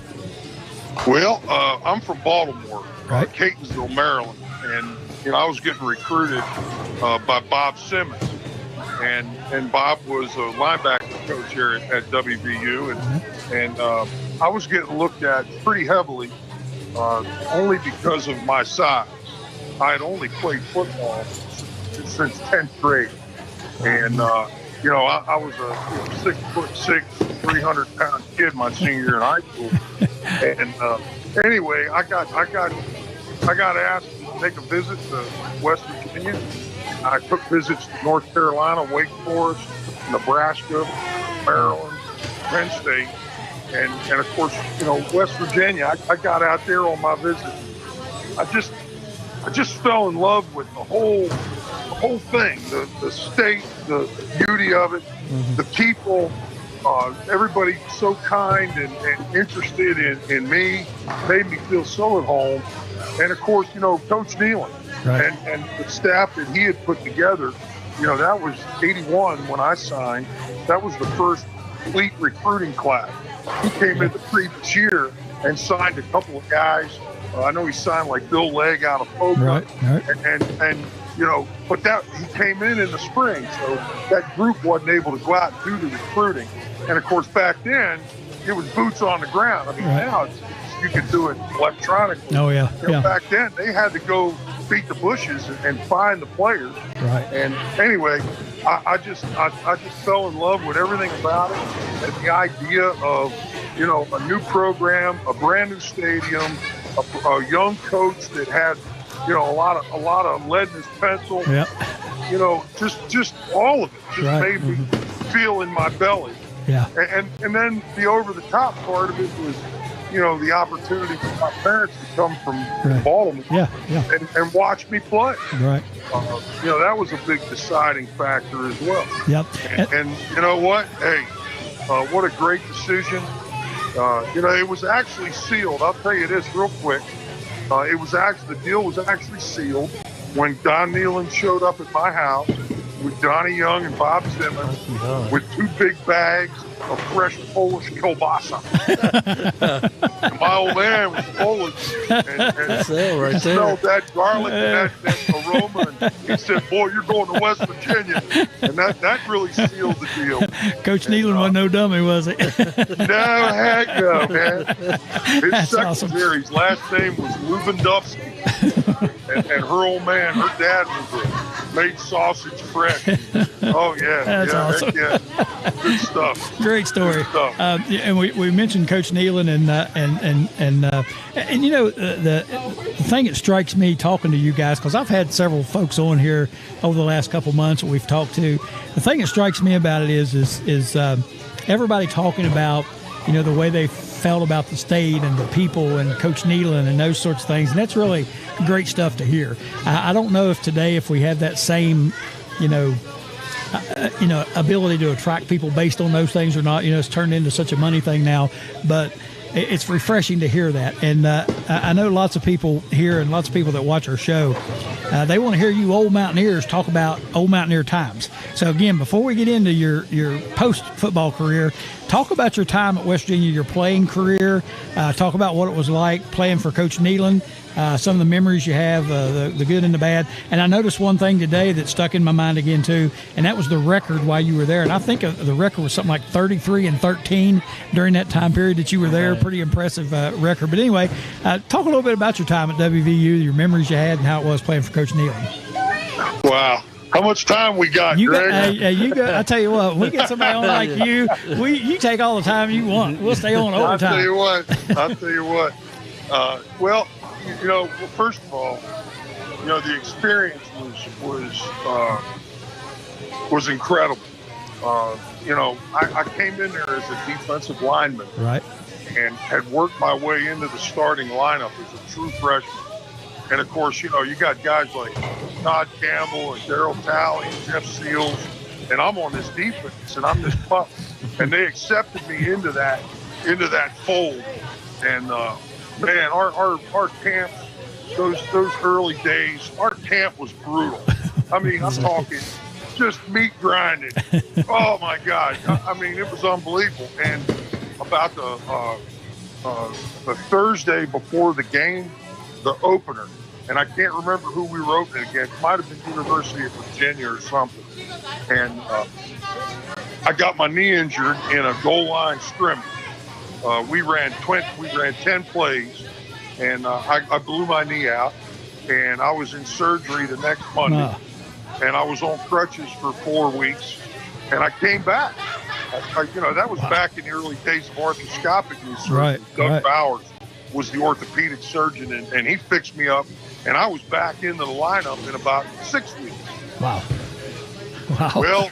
Well, I'm from Baltimore, right? Catonsville, Maryland, and I was getting recruited by Bob Simmons, and Bob was a linebacker coach here at WVU, and I was getting looked at pretty heavily. Only because of my size. I had only played football since 10th grade. And, I was a 6'6", 300-pound kid my senior year in high school. And anyway, I got asked to take a visit to West Virginia. I took visits to North Carolina, Wake Forest, Nebraska, Maryland, Penn State. And of course, West Virginia, I got out there on my visit. I just fell in love with the whole thing, the state, the beauty of it, the people, everybody so kind and interested in me, made me feel so at home. And of course, Coach Nealon and the staff that he had put together, that was 81 when I signed. That was the first elite recruiting class. He came in the previous year and signed a couple of guys. I know he signed like Bill Legg out of Poca. Right. But he came in the spring, so that group wasn't able to go out and do the recruiting. And of course, back then, it was boots on the ground. I mean, now you can do it electronically. Oh, yeah. Back then, they had to go beat the bushes and find the players. Right. And anyway, I just fell in love with everything about it, and the idea of a new program, a brand new stadium, a young coach that had a lot of lead in his pencil. Yep. Just all of it just made me feel in my belly. Yeah. And then the over the top part of it was the opportunity for my parents to come from Baltimore and watch me play. Right. That was a big deciding factor as well. Yep. And you know what? Hey, what a great decision. It was actually sealed. I'll tell you this real quick. The deal was actually sealed when Don Nealon showed up at my house with Johnny Young and Bob Simmons with 2 big bags of fresh Polish kielbasa. And my old man was Polish, and he smelled that garlic and that aroma, and he said, "Boy, you're going to West Virginia," and that really sealed the deal. Coach Nealon wasn't no dummy, was he? No, heck no, man. His secretary, his awesome. last name was Lubendowski, and her old man, her dad was made sausage fresh. Oh yeah, that's awesome. Yeah, good stuff. Great story. Good stuff. And we mentioned Coach Nealon and the thing that strikes me talking to you guys, because I've had several folks on here over the last couple months that we've talked to. The thing that strikes me about it is everybody talking about the way they felt about the state and the people and Coach Nealon and those sorts of things, and that's really great stuff to hear. I don't know if we have that same ability to attract people based on those things or not. It's turned into such a money thing now, but it's refreshing to hear that. And I know lots of people here and lots of people that watch our show, they want to hear you old Mountaineers talk about old Mountaineer times. So again, before we get into your post-football career, talk about your time at West Virginia, your playing career. Talk about what it was like playing for Coach Nealon. Some of the memories you have, the good and the bad. And I noticed one thing today that stuck in my mind again, too, and that was the record while you were there. And I think the record was something like 33-13 during that time period that you were there. Pretty impressive record. But anyway, talk a little bit about your time at WVU, your memories you had, and how it was playing for Coach Nealon. Wow. How much time we got, You Greg? got, I tell you what, when we get somebody on like you, you take all the time you want. We'll stay on overtime. I'll tell you what. Well, first of all, the experience was incredible. I came in there as a defensive lineman, right, and had worked my way into the starting lineup as a true freshman. And of course, you got guys like Todd Campbell and Darryl Talley and Jeff Seals, and I'm on this defense, and I'm this pup, and they accepted me into that fold. And man, our camp, those early days, our camp was brutal. I mean, I'm talking just meat grinding. Oh my God! I mean, it was unbelievable. And about the Thursday before the game, the opener, and I can't remember who we were opening against. It might have been University of Virginia or something. And I got my knee injured in a goal line scrimmage. We ran 10 plays, and I blew my knee out, and I was in surgery the next Monday, and I was on crutches for 4 weeks, and I came back. That was back in the early days of arthroscopic knee surgery. Right, Doug Bowers was the orthopedic surgeon, and he fixed me up, and I was back into the lineup in about 6 weeks. Wow. Well,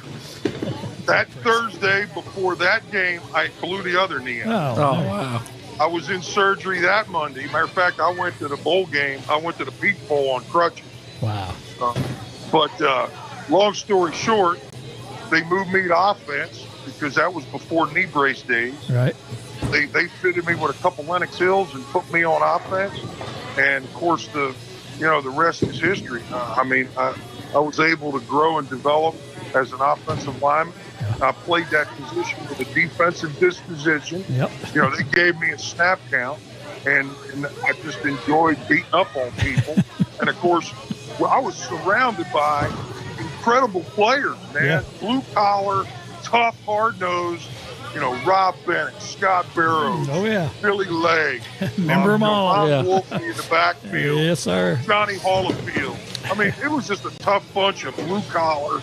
that Thursday before that game, I blew the other knee out. Oh, wow. I was in surgery that Monday. Matter of fact, I went to the bowl game. I went to the Peach Bowl on crutches. Wow. But long story short, they moved me to offense because that was before knee brace days. Right. They fitted me with a couple Lenox Hills and put me on offense. And, of course, the rest is history. I was able to grow and develop as an offensive lineman. I played that position with a defensive disposition. Yep. They gave me a snap count, and I just enjoyed beating up on people. And, of course, I was surrounded by incredible players, man. Yeah. Blue-collar, tough, hard-nosed, Rob Bennett, Scott Barrows, Billy Legg. Remember them all. Ron Wolfe in the backfield. Yes, sir. Johnny Holofield. I mean, it was just a tough bunch of blue-collar.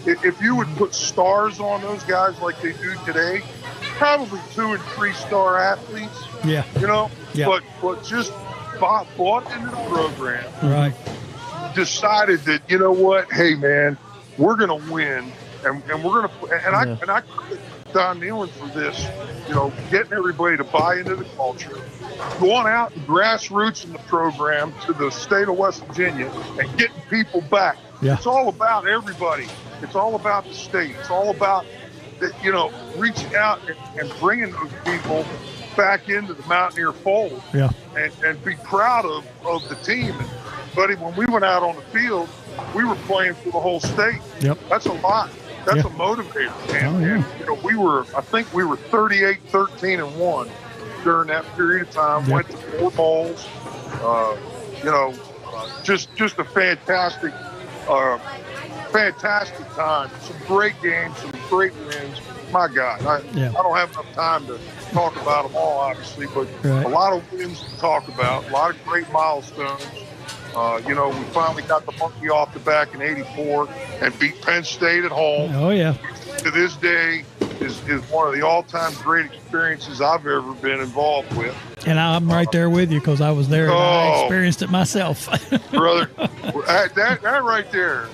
If you would put stars on those guys like they do today, probably 2- and 3-star athletes. Yeah. But just bought into the program. Right. Decided that, hey man, we're gonna win, and we're gonna. And I credit Don Nealon for this. Getting everybody to buy into the culture, going out and grassroots in the program to the state of West Virginia, and getting people back. Yeah. It's all about everybody. It's all about the state. It's all about, reaching out and bringing those people back into the Mountaineer fold. Yeah. And be proud of the team. And, buddy, when we went out on the field, we were playing for the whole state. Yep. That's a lot. That's a motivator. And I think we were 38-13-1 during that period of time. Yep. Went to 4 bowls. Just a fantastic time. Some great games, some great wins. My God, I don't have enough time to talk about them all, obviously, but a lot of wins to talk about, a lot of great milestones. We finally got the monkey off the back in '84 and beat Penn State at home. Oh, yeah. To this day is one of the all-time great experiences I've ever been involved with. And I'm right there with you because I was there and I experienced it myself. Brother, that right there,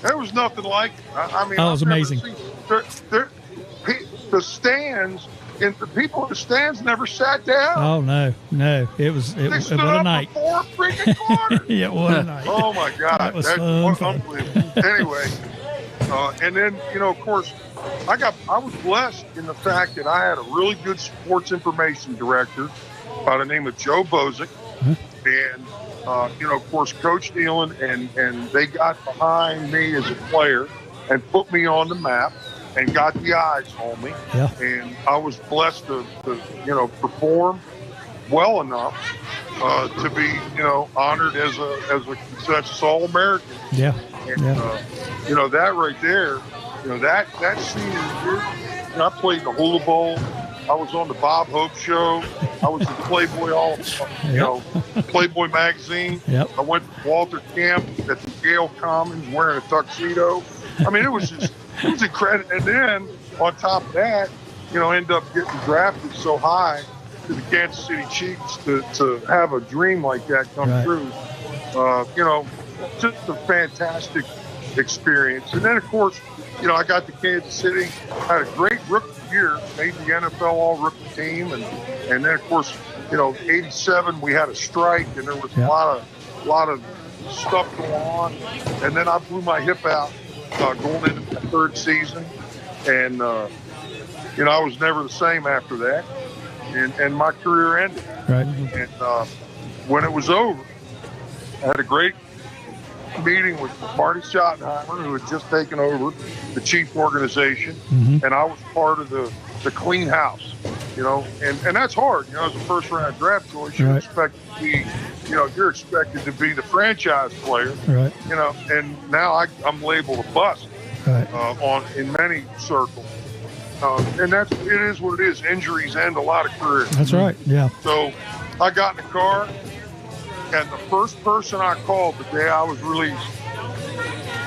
there was nothing like it. It was amazing. The stands, and the people in the stands never sat down. Oh, no. It was what a night. For 4 freaking quarters. Yeah, what a night. Oh, my God. That was fun. Unbelievable. Anyway, and then, of course, I was blessed in the fact that I had a really good sports information director by the name of Joe Bozick. And, of course, Coach Nealon, and they got behind me as a player and put me on the map and got the eyes on me. Yeah. And I was blessed to perform well enough to be, honored as a consensus All-American. Yeah. And, that right there, that senior year, I played in the Hula Bowl, I was on the Bob Hope show. I was in Playboy Playboy magazine. Yep. I went to Walter Camp at the Yale Commons wearing a tuxedo. I mean, it was incredible. And then on top of that, end up getting drafted so high to the Kansas City Chiefs to have a dream like that come true. Just a fantastic experience. And then, of course, I got to Kansas City, had a great rookie year, made the NFL All-Rookie team, and then, of course, 87 we had a strike, and there was a lot of stuff going on, and then I blew my hip out going into the third season, and I was never the same after that, and my career ended. Right. And when it was over, I had a great meeting with Marty Schottenheimer, who had just taken over the Chief organization, and I was part of the clean house, and that's hard, as a first round draft choice, you're expected to be, you're expected to be the franchise player, and now I'm labeled a bust in many circles, and it is what it is. Injuries end a lot of careers. That's right. Yeah. So I got in the car. And the first person I called the day I was released,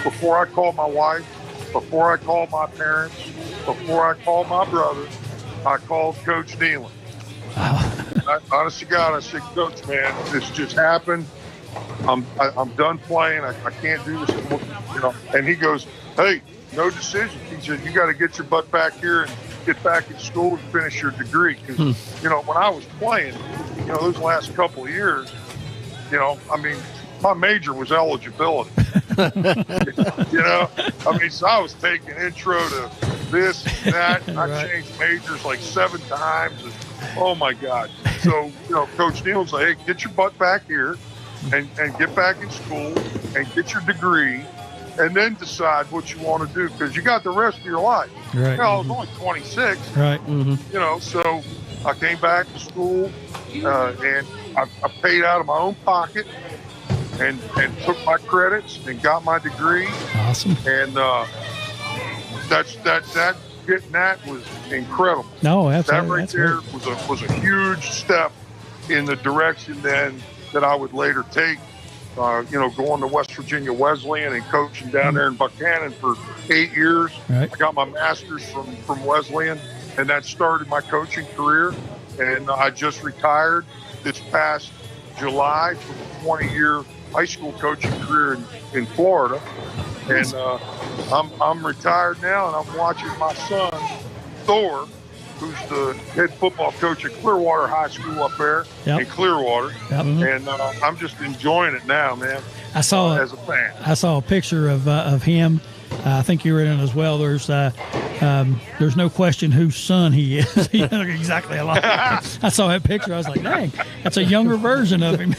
before I called my wife, before I called my parents, before I called my brother, I called Coach Nealon. Honest to God, I said, Coach, man, this just happened. I'm done playing. I can't do this anymore. And he goes, hey, no decision. He said, you got to get your butt back here and get back in school and finish your degree. Because, when I was playing, those last couple of years, my major was eligibility. So I was taking intro to this, that. And I changed majors like 7 times. And, oh my God. So, Coach Neal's like, hey, get your butt back here and get back in school and get your degree and then decide what you want to do, because you got the rest of your life. Right. I was only 26. Right. So I came back to school and I paid out of my own pocket and took my credits and got my degree. Awesome. And getting that was incredible. No, absolutely. That right there was a huge step in the direction then that I would later take. Going to West Virginia Wesleyan and coaching down there in Buchanan for 8 years. Right. I got my master's from Wesleyan, and that started my coaching career. And I just retired this past July from a 20-year high school coaching career in Florida. And I'm retired now, and I'm watching my son, Thor, who's the head football coach at Clearwater High School up there in Clearwater. Yep. And I'm just enjoying it now, man. As a fan. I saw a picture of him. I think you were in it as well. There's no question whose son he is. He looks exactly alike. I saw that picture. I was like, dang, that's a younger version of him.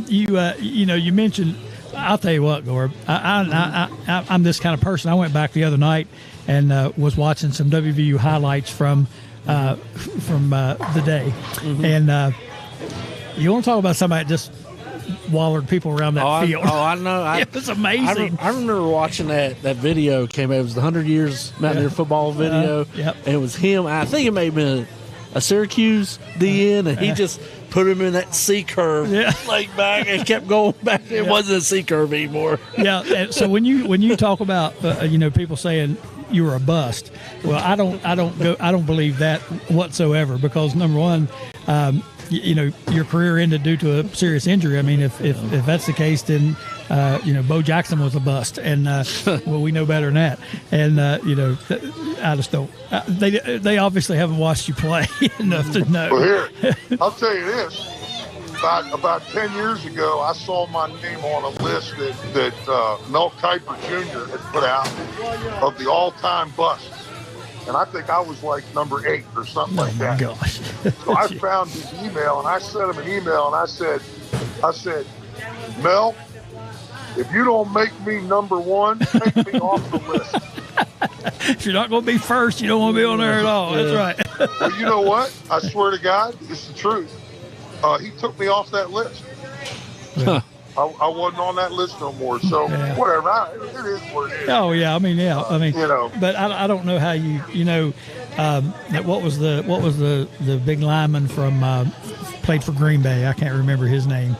You mentioned. I'll tell you what, Gorb. I'm this kind of person. I went back the other night and was watching some WVU highlights from the day, and you want to talk about somebody that just wallered people around that field. I know. It was amazing. I remember watching that video came out. It was the 100 Years Mountaineer football video. Yep. And it was him. I think it may have been a Syracuse DN, and he just put him in that C curve, like back, and kept going back. It wasn't a C curve anymore. Yeah. And so when you talk about people saying you were a bust, well, I don't believe that whatsoever, because number one, your career ended due to a serious injury. I mean, if that's the case, then Bo Jackson was a bust, and well, we know better than that. And I just don't. They obviously haven't watched you play enough to know. Well, here, I'll tell you this. About 10 years ago, I saw my name on a list that Mel Kiper Jr. had put out of the all-time busts. And I think I was like number 8 or something like that. Oh, my gosh. So I found his email, and I sent him an email, and I said, Mel, if you don't make me number 1, take me off the list. If you're not going to be first, you don't want to be on there at all. That's right. Well, you know what? I swear to God, it's the truth. He took me off that list. Yeah. I wasn't on that list no more. So whatever, it is what it is. Oh yeah, I mean, but I don't know how What was the big lineman from played for Green Bay? I can't remember his name.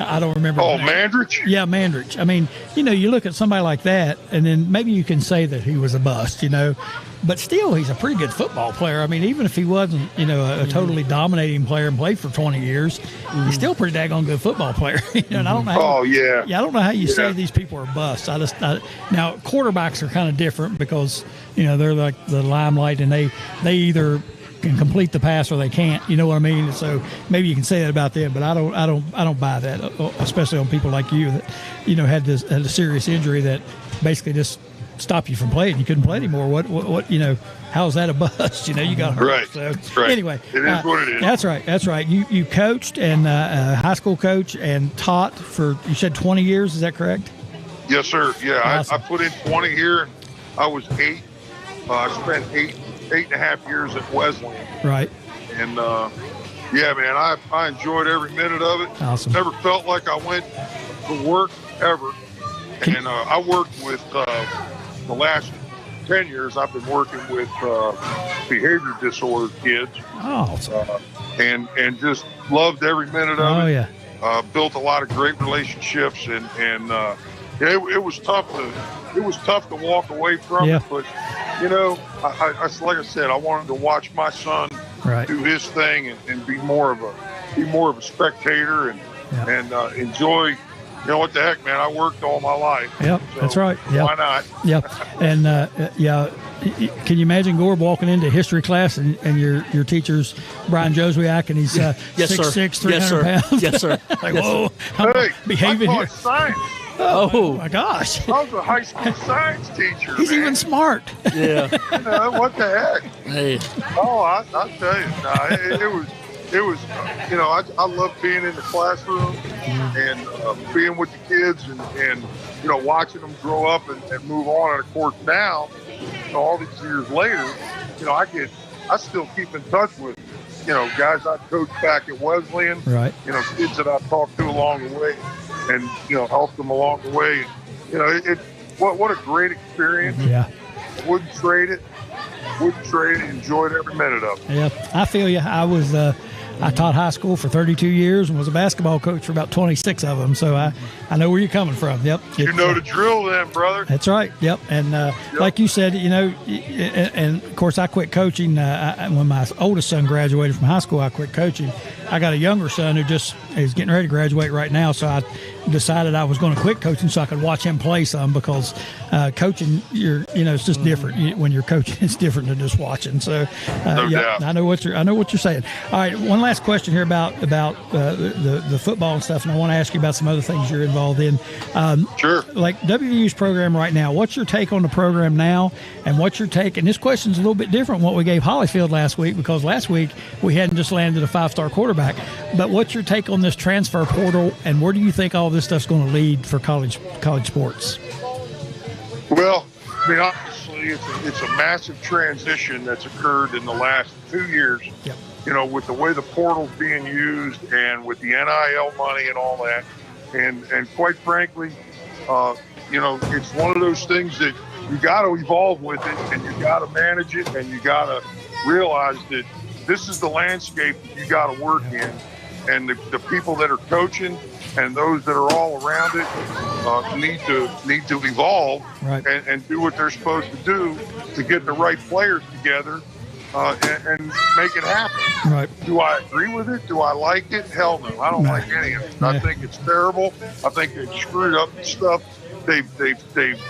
I don't remember. Oh, Mandrich? Yeah, Mandrich. I mean, you look at somebody like that, and then maybe you can say that he was a bust, but still, he's a pretty good football player. I mean, even if he wasn't, a totally dominating player and played for 20 years, he's still a pretty daggone good football player. And I don't know. Oh, yeah. Yeah, I don't know how you say these people are busts. Now quarterbacks are kind of different because they're like the limelight, and they either can complete the pass or they can't. You know what I mean? So maybe you can say that about them, but I don't buy that, especially on people like you that had a serious injury that basically just stopped you from playing. You couldn't play anymore. What how is that a bust? You got hurt. Right. So right. Anyway, it is what it is. That's right. You coached and high school coach and taught for, you said 20 years. Is that correct? Yes, sir. Yeah, Awesome. I put in 20 here. I was 8. I spent 8.5 years at Wesleyan. Right. And yeah, man, I enjoyed every minute of it. Awesome. Never felt like I went to work ever. And I worked with the last 10 years. I've been working with behavior disorder kids. Oh. And just loved every minute of it. Oh yeah. Built a lot of great relationships, and it was tough to walk away from it. But I like I said, I wanted to watch my son do his thing and be more of a spectator and enjoy. What the heck, man? I worked all my life. Yep, so that's right. Yep. Why not? Yep. And can you imagine Gorb walking into history class and your teacher's Brian Jozwiak and he's 6'6", 300 pounds? Yes, sir. Like, whoa, I'm behaving I here. taught science. Oh my gosh. I was a high school science teacher. He's even smart. Yeah. What the heck? Hey. Oh, I'll tell you. It was, I love being in the classroom and being with the kids and watching them grow up and move on. And of course now, all these years later, I still keep in touch with, guys I coached back at Wesleyan, right? Kids that I've talked to along the way and, helped them along the way. What a great experience. Yeah. Wouldn't trade it. Enjoyed every minute of it. Yeah, I feel you. I taught high school for 32 years and was a basketball coach for about 26 of them. So I know where you're coming from. Yep. You know the drill then, brother. That's right. Yep. And like you said, and of course I quit coaching when my oldest son graduated from high school. I quit coaching. I got a younger son who just is getting ready to graduate right now. So I decided I was going to quit coaching so I could watch him play some, because coaching, it's just different. When you're coaching, it's different than just watching. So I know what you're saying. All right, one last question here about the football and stuff, and I want to ask you about some other things you're involved in. Sure. Like WVU's program right now. What's your take on the program now, and what's your take? And this question's a little bit different from what we gave Hollyfield last week, because last week we hadn't just landed a 5-star quarterback. But what's your take on this transfer portal, and where do you think all this stuff's going to lead for college sports? Well, I mean, obviously, it's a massive transition that's occurred in the last 2 years. Yep. With the way the portal's being used and with the NIL money and all that, and quite frankly, it's one of those things that you got to evolve with it, and you got to manage it, and you got to realize that this is the landscape that you got to work in, and the people that are coaching and those that are all around it need to evolve and do what they're supposed to do to get the right players together and make it happen. Right. Do I agree with it? Do I like it? Hell no. I don't like any of it. Yeah. I think it's terrible. I think they've screwed up stuff. They've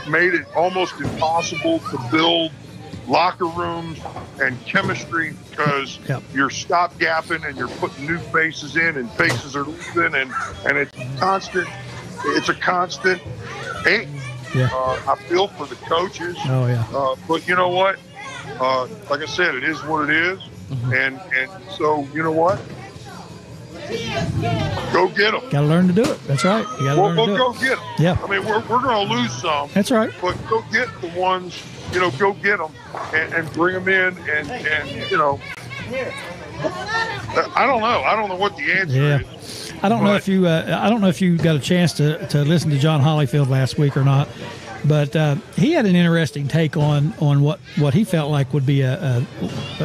made it almost impossible to build locker rooms and chemistry, because you're stopgapping and you're putting new faces in, and faces are leaving, and it's a constant hate. Yeah. I feel for the coaches. Oh yeah. But you know what? Like I said, it is what it is. Mm-hmm. And so you know what? Go get them. Got to learn to do it. That's right. You got to learn to do go it. get them. Yeah. I mean, we're going to lose some. That's right. But go get the ones. Go get them and bring them in, and I don't know. I don't know what the answer is. I don't know if you got a chance to listen to John Hollyfield last week or not. But he had an interesting take on what he felt like would be a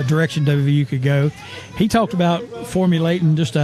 direction WVU could go. He talked about formulating just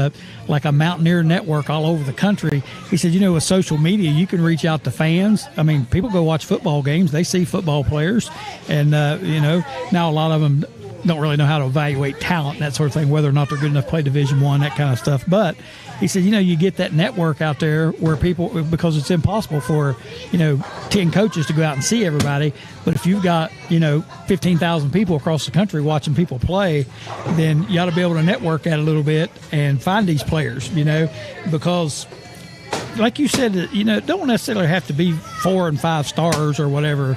like a mountaineer network all over the country. He said, with social media, you can reach out to fans. I mean, people go watch football games. They see football players. And, now a lot of them don't really know how to evaluate talent and that sort of thing, whether or not they're good enough to play Division I, that kind of stuff. But he said, you get that network out there where people, because it's impossible for, 10 coaches to go out and see everybody. But if you've got, 15,000 people across the country watching people play, then you ought to be able to network that a little bit and find these players, because like you said, don't necessarily have to be 4 and 5 stars or whatever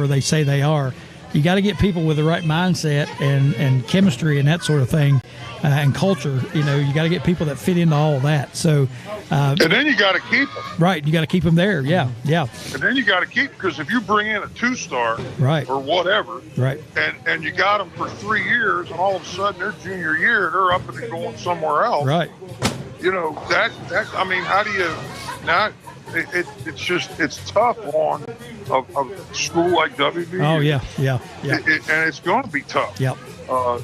they say they are. You got to get people with the right mindset and chemistry and that sort of thing, and culture. You got to get people that fit into all of that. So, and then you got to keep them. Right, you got to keep them there. Yeah. And then you got to keep, because if you bring in a 2-star, right, or whatever, right, and you got them for 3 years, and all of a sudden their junior year they're up and going somewhere else. Right. That I mean, how do you not? It's tough on a school like WVU. Oh yeah. And it's going to be tough. Yep.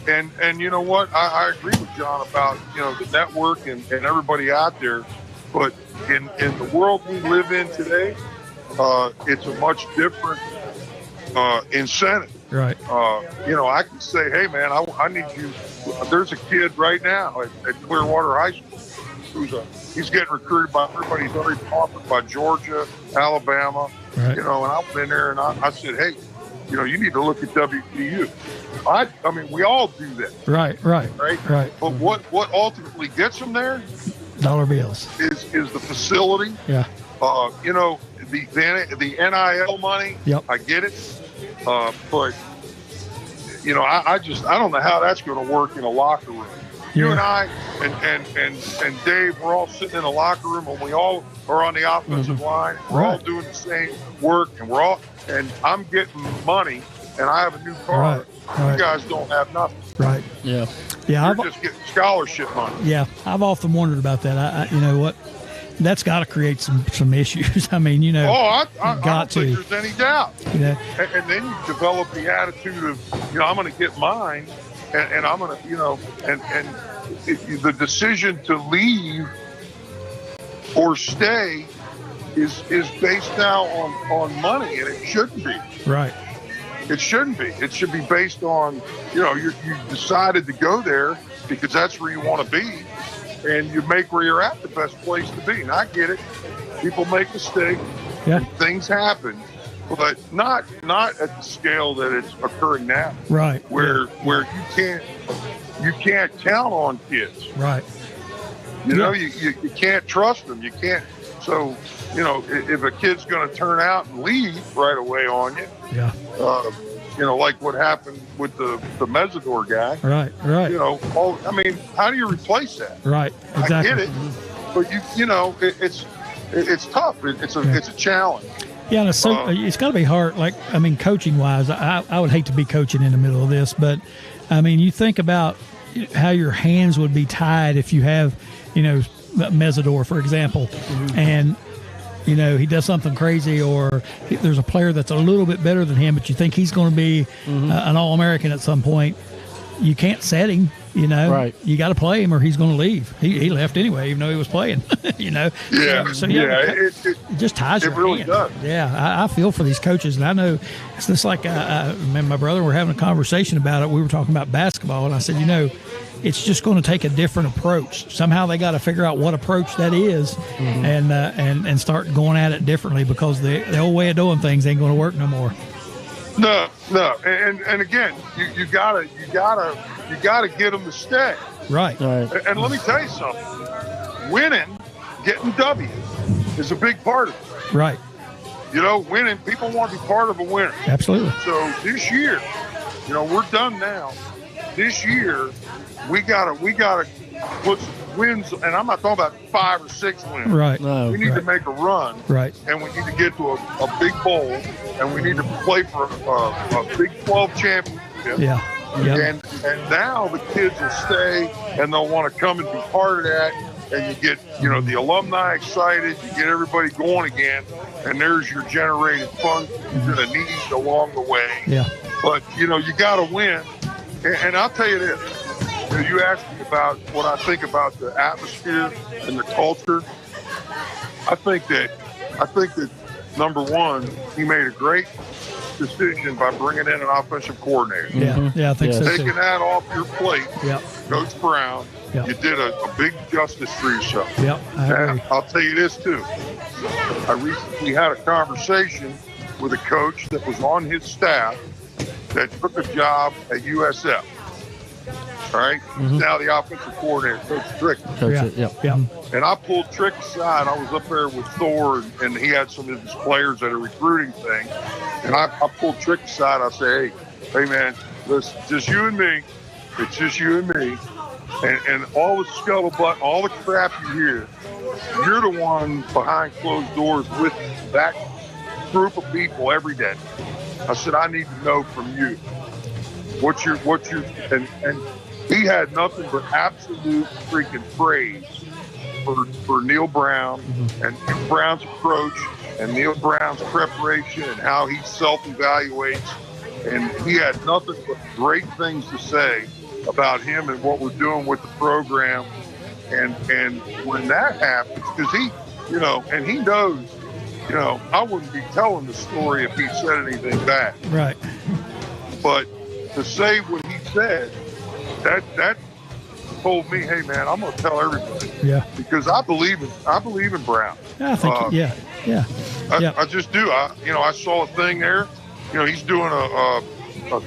And you know what? I agree with John about the network and everybody out there, but in the world we live in today, it's a much different incentive. Right. I can say, hey man, I need you. There's a kid right now at Clearwater High School he's getting recruited by everybody. He's already offered by Georgia, Alabama, right. And I went in there and I said, hey, you need to look at WVU. I mean, we all do that. Right. But what ultimately gets them there? Dollar bills. Is the facility. Yeah. The NIL money. Yep. I get it. But I don't know how that's going to work in a locker room. You and I and Dave, we're all sitting in a locker room and we all are on the offensive line. We're all doing the same work and I'm getting money and I have a new car. Right. You guys don't have nothing. Right. Yeah. Yeah. You're just getting scholarship money. Yeah. I've often wondered about that. I you know what? That's got to create some issues. I mean, I don't think there's any doubt. And then you develop the attitude of, I'm going to get mine. And I'm going to, and the decision to leave or stay is based now on money, and it shouldn't be. Right. It shouldn't be. It should be based on, you decided to go there because that's where you want to be, and you make where you're at the best place to be. And I get it. People make mistakes. Yeah. Things happen. But not at the scale that it's occurring now. Right. Where you can't count on kids. Right. You can't trust them. You can't. So, if a kid's going to turn out and leave right away on you. Yeah. Like what happened with the Mesidor guy. Right. How do you replace that? Right. Exactly. I get it. But it's tough. It's a challenge. Yeah, and it's got to be hard. Like, coaching-wise, I would hate to be coaching in the middle of this, but, you think about how your hands would be tied if you have, Mesidor, for example, and, he does something crazy, or there's a player that's a little bit better than him, but you think he's going to be an All-American at some point. You can't set him, Right. You got to play him or he's going to leave. He left anyway, even though he was playing, Yeah. It just ties your really hand. does. Yeah. I feel for these coaches, and I know it's just like, my brother, we're having a conversation about it. We were talking about basketball, and I said, it's just going to take a different approach. Somehow they got to figure out what approach that is, and start going at it differently, because the old way of doing things ain't going to work no more. No, and again, you gotta get them to stay. Right. And let me tell you something: winning, getting W, is a big part of it. Right. Winning. People want to be part of a winner. Absolutely. So this year, we're done now. This year, we gotta put wins, and I'm not talking about 5 or 6 wins. Right. We need to make a run. Right. And we need to get to a big bowl, and we need to play for a Big 12 championship. Yeah. Yep. And now the kids will stay, and they'll want to come and be part of that. and you get, the alumni excited, you get everybody going again, and there's your generated funds you're going to need along the way. Yeah. But, you got to win. And I'll tell you this. You asked me about what I think about the atmosphere and the culture. I think that number one, he made a great decision by bringing in an offensive coordinator. Yeah, I think so Taking too. that off your plate, Coach Brown, you did a big justice for yourself. Yep, I agree. And I'll tell you this too. I recently had a conversation with a coach that was on his staff that took a job at USF. All right? Now the offensive coordinator, Coach Trick. And I pulled Trick aside. I was up there with Thor, and he had some of his players at a recruiting thing. And I pulled Trick aside. I say, hey, man, listen, just you and me. It's just you and me. And all the scuttlebutt, all the crap you hear, you're the one behind closed doors with that group of people every day. I said, I need to know from you and he had nothing but absolute freaking praise for Neil Brown and Neil Brown's approach and Neil Brown's preparation and how he self-evaluates. And he had nothing but great things to say about him and what we're doing with the program. And when that happens, because he, and he knows, I wouldn't be telling the story if he said anything bad. Right. But to say what he said, that told me, hey man, I'm gonna tell everybody. Yeah. Because I believe in Brown. I think I just do. I saw a thing there. He's doing a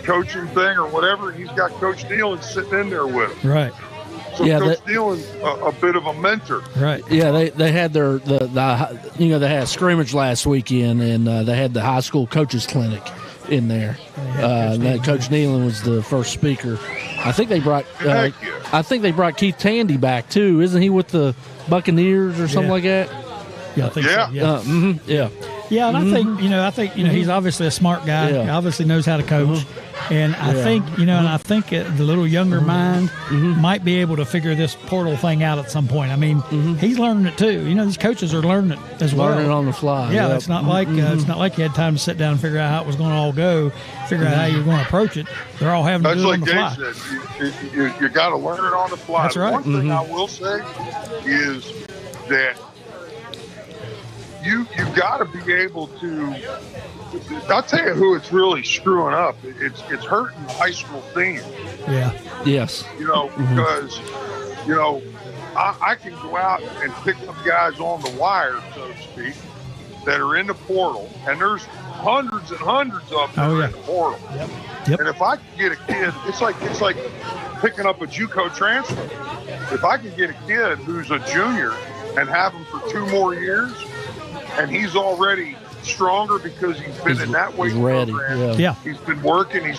coaching thing or whatever, and he's got Coach Nealon sitting in there with him. Right. So Coach Nealon's a bit of a mentor. Right. Yeah, they had they had a scrimmage last weekend, and they had the high school coaches clinic in there. Coach Nealon was the first speaker. I think they brought Keith Tandy back too. Isn't he with the Buccaneers or something like that? Yeah, I think so. Yeah. Yeah, and I think he's obviously a smart guy. Yeah. He obviously knows how to coach. And I think, the little younger mind might be able to figure this portal thing out at some point. I mean, he's learning it too. These coaches are learning it as well. Learning on the fly. Yeah, it's not like you had time to sit down and figure out how it was going to all go, figure out how you were going to approach it. They're all having to do it on the fly. That's like Dave said. You got to learn it on the fly. That's right. One thing I will say is that you got to be able to. I'll tell you who it's really screwing up. It's hurting the high school seniors. Yeah. Yes. Because I can go out and pick up guys on the wire, so to speak, that are in the portal, and there's hundreds and hundreds of them in the portal. Yep. And if I can get a kid, it's like picking up a JUCO transfer. If I can get a kid who's a junior and have him for 2 more years, and he's already stronger because he's been in that weight program. Yeah. He's been working. He's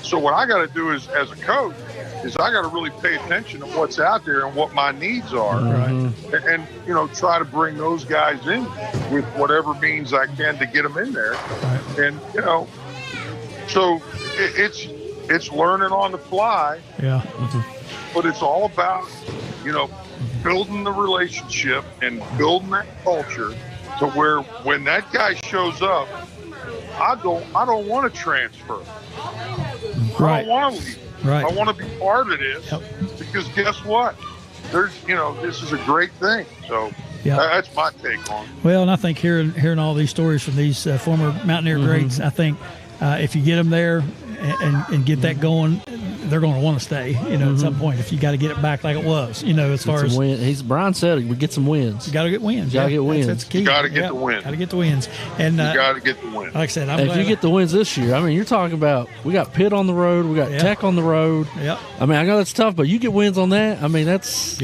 So what I got to do is, as a coach, is I got to really pay attention to what's out there and what my needs are, and try to bring those guys in with whatever means I can to get them in there, and so it's learning on the fly. Yeah. But it's all about building the relationship and building that culture to where when that guy shows up, I don't want to transfer. I don't want to leave. Right. I want to be part of this because guess what? There's this is a great thing. So that's my take on it. Well, and I think hearing all these stories from these former Mountaineer greats, I think if you get them there and get that going, they're going to want to stay, at some point. If you got to get it back like it was, as far as Brian said, we get some wins. You got to get wins. Got to get wins. That's key. You got to get the wins. Got to get the wins. And you got to get the wins. Like I said, if you get the wins this year, you're talking about we got Pitt on the road, we got Tech on the road. Yeah. I know that's tough, but you get wins on that. That's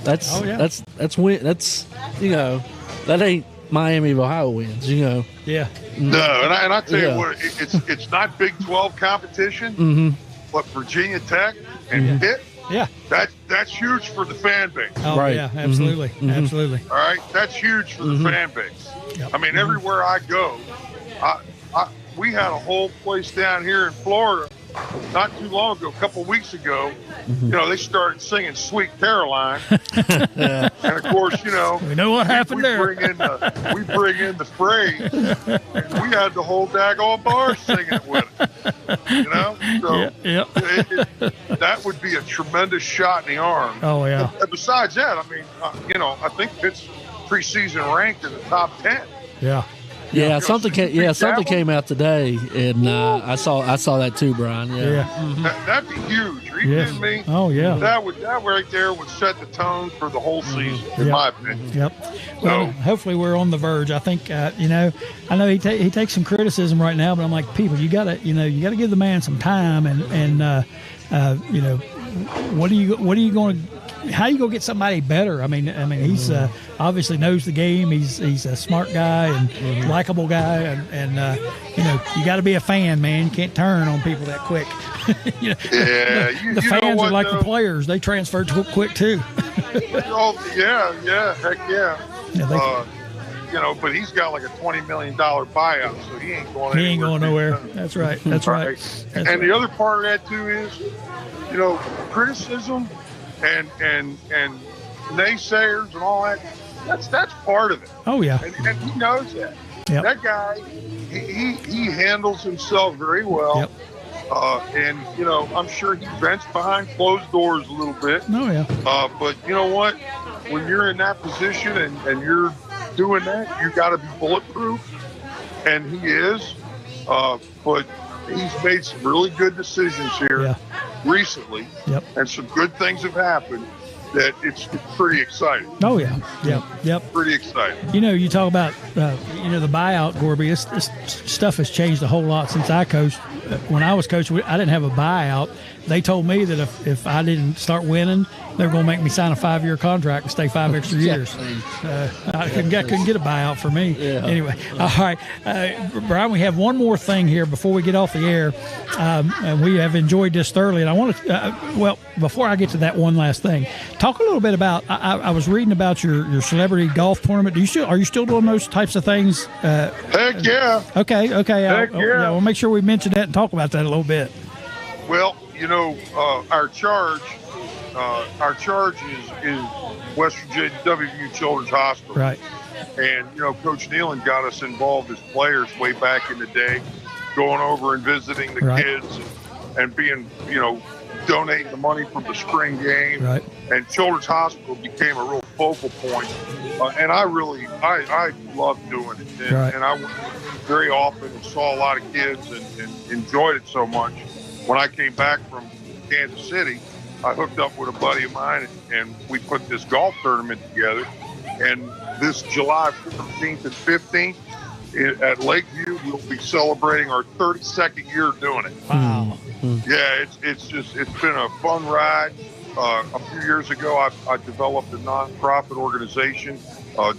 that's win. That's that ain't Miami of Ohio wins. Yeah. No, and I tell you what, it's not Big 12 competition, but Virginia Tech and Pitt. Yeah, that's huge for the fan base. Oh, right. Yeah, absolutely, absolutely. All right, that's huge for the fan base. Yep. Everywhere I go, we had a whole place down here in Florida not too long ago, a couple of weeks ago, you know, they started singing "Sweet Caroline," and of course, you know, we know what happened there. We bring in the phrase, and we had the whole daggone bar singing it with it. You know, so that would be a tremendous shot in the arm. Oh yeah. And besides that, I mean, you know, I think Pitt's preseason ranked in the top 10. Yeah. Yeah, something came out today, and I saw that too, Brian. Yeah, that'd be huge. Are you kidding me? Oh yeah, that right there would set the tone for the whole season, in my opinion. Yep. Well, hopefully we're on the verge. I think you know, I know he takes some criticism right now, but I'm like, people, you gotta give the man some time, and you know, what are you going to? How you gonna get somebody better? I mean, he's obviously knows the game. He's a smart guy and likable guy, and you know, you got to be a fan, man. You can't turn on people that quick. You know, the fans are like the players; they transfer quick too. Heck yeah. You know, but he's got like a $20 million buyout, so he ain't going. He ain't going nowhere. That's right. That's right. And the other part of that too is, you know, criticism. And naysayers and all that, that's part of it. Oh yeah. And he knows that. Yep. That guy, he handles himself very well. Yep. And you know, I'm sure he vents behind closed doors a little bit. Oh yeah. But you know what? When you're in that position and you're doing that, you got to be bulletproof. And he is. But he's made some really good decisions here recently, and some good things have happened that it's pretty exciting. Oh yeah, yep. Pretty exciting. You know, you talk about you know, the buyout, Gorby. This stuff has changed a whole lot since I coached. When I was coaching, I didn't have a buyout. They told me that if I didn't start winning, they were going to make me sign a 5-year contract and stay 5 extra years. I couldn't get a buyout for me. Yeah. Anyway, all right, Brian, we have one more thing here before we get off the air, and we have enjoyed this thoroughly. And I want to, well, before I get to that one last thing, talk a little bit about. I was reading about your celebrity golf tournament. Are you still doing those types of things? Heck yeah. Okay. Heck yeah. We'll make sure we mention that and talk about that a little bit. Well, you know, our charge is West Virginia WVU Children's Hospital. Right. And, you know, Coach Nealon got us involved as players way back in the day, going over and visiting the kids and being, you know, donating the money from the spring game. Right. And Children's Hospital became a real focal point. And I loved doing it. And I went very often and saw a lot of kids and enjoyed it so much. When I came back from Kansas City, I hooked up with a buddy of mine, and we put this golf tournament together. And this July 14th and 15th at Lakeview, we'll be celebrating our 32nd year doing it. Wow. Yeah, it's been a fun ride. A few years ago, I developed a nonprofit organization,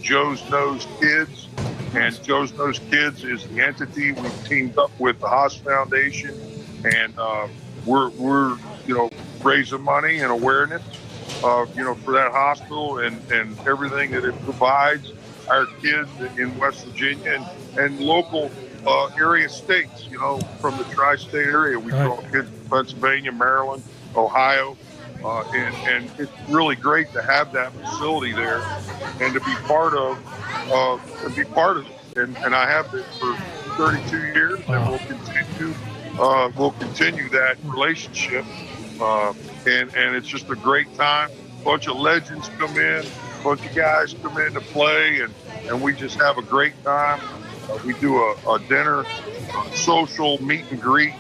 Joe's Knows Kids. And Joe's Knows Kids is the entity. We've teamed up with the Haas Foundation. And we're you know, raising money and awareness, you know, for that hospital and everything that it provides our kids in West Virginia and local area states, you know, from the tri-state area. We draw kids from Pennsylvania, Maryland, Ohio, and it's really great to have that facility there and to be part of it. And I have been for 32 years, and we'll continue that relationship, and it's just a great time. A bunch of legends come in, a bunch of guys come in to play, and we just have a great time. We do a dinner, social meet and greet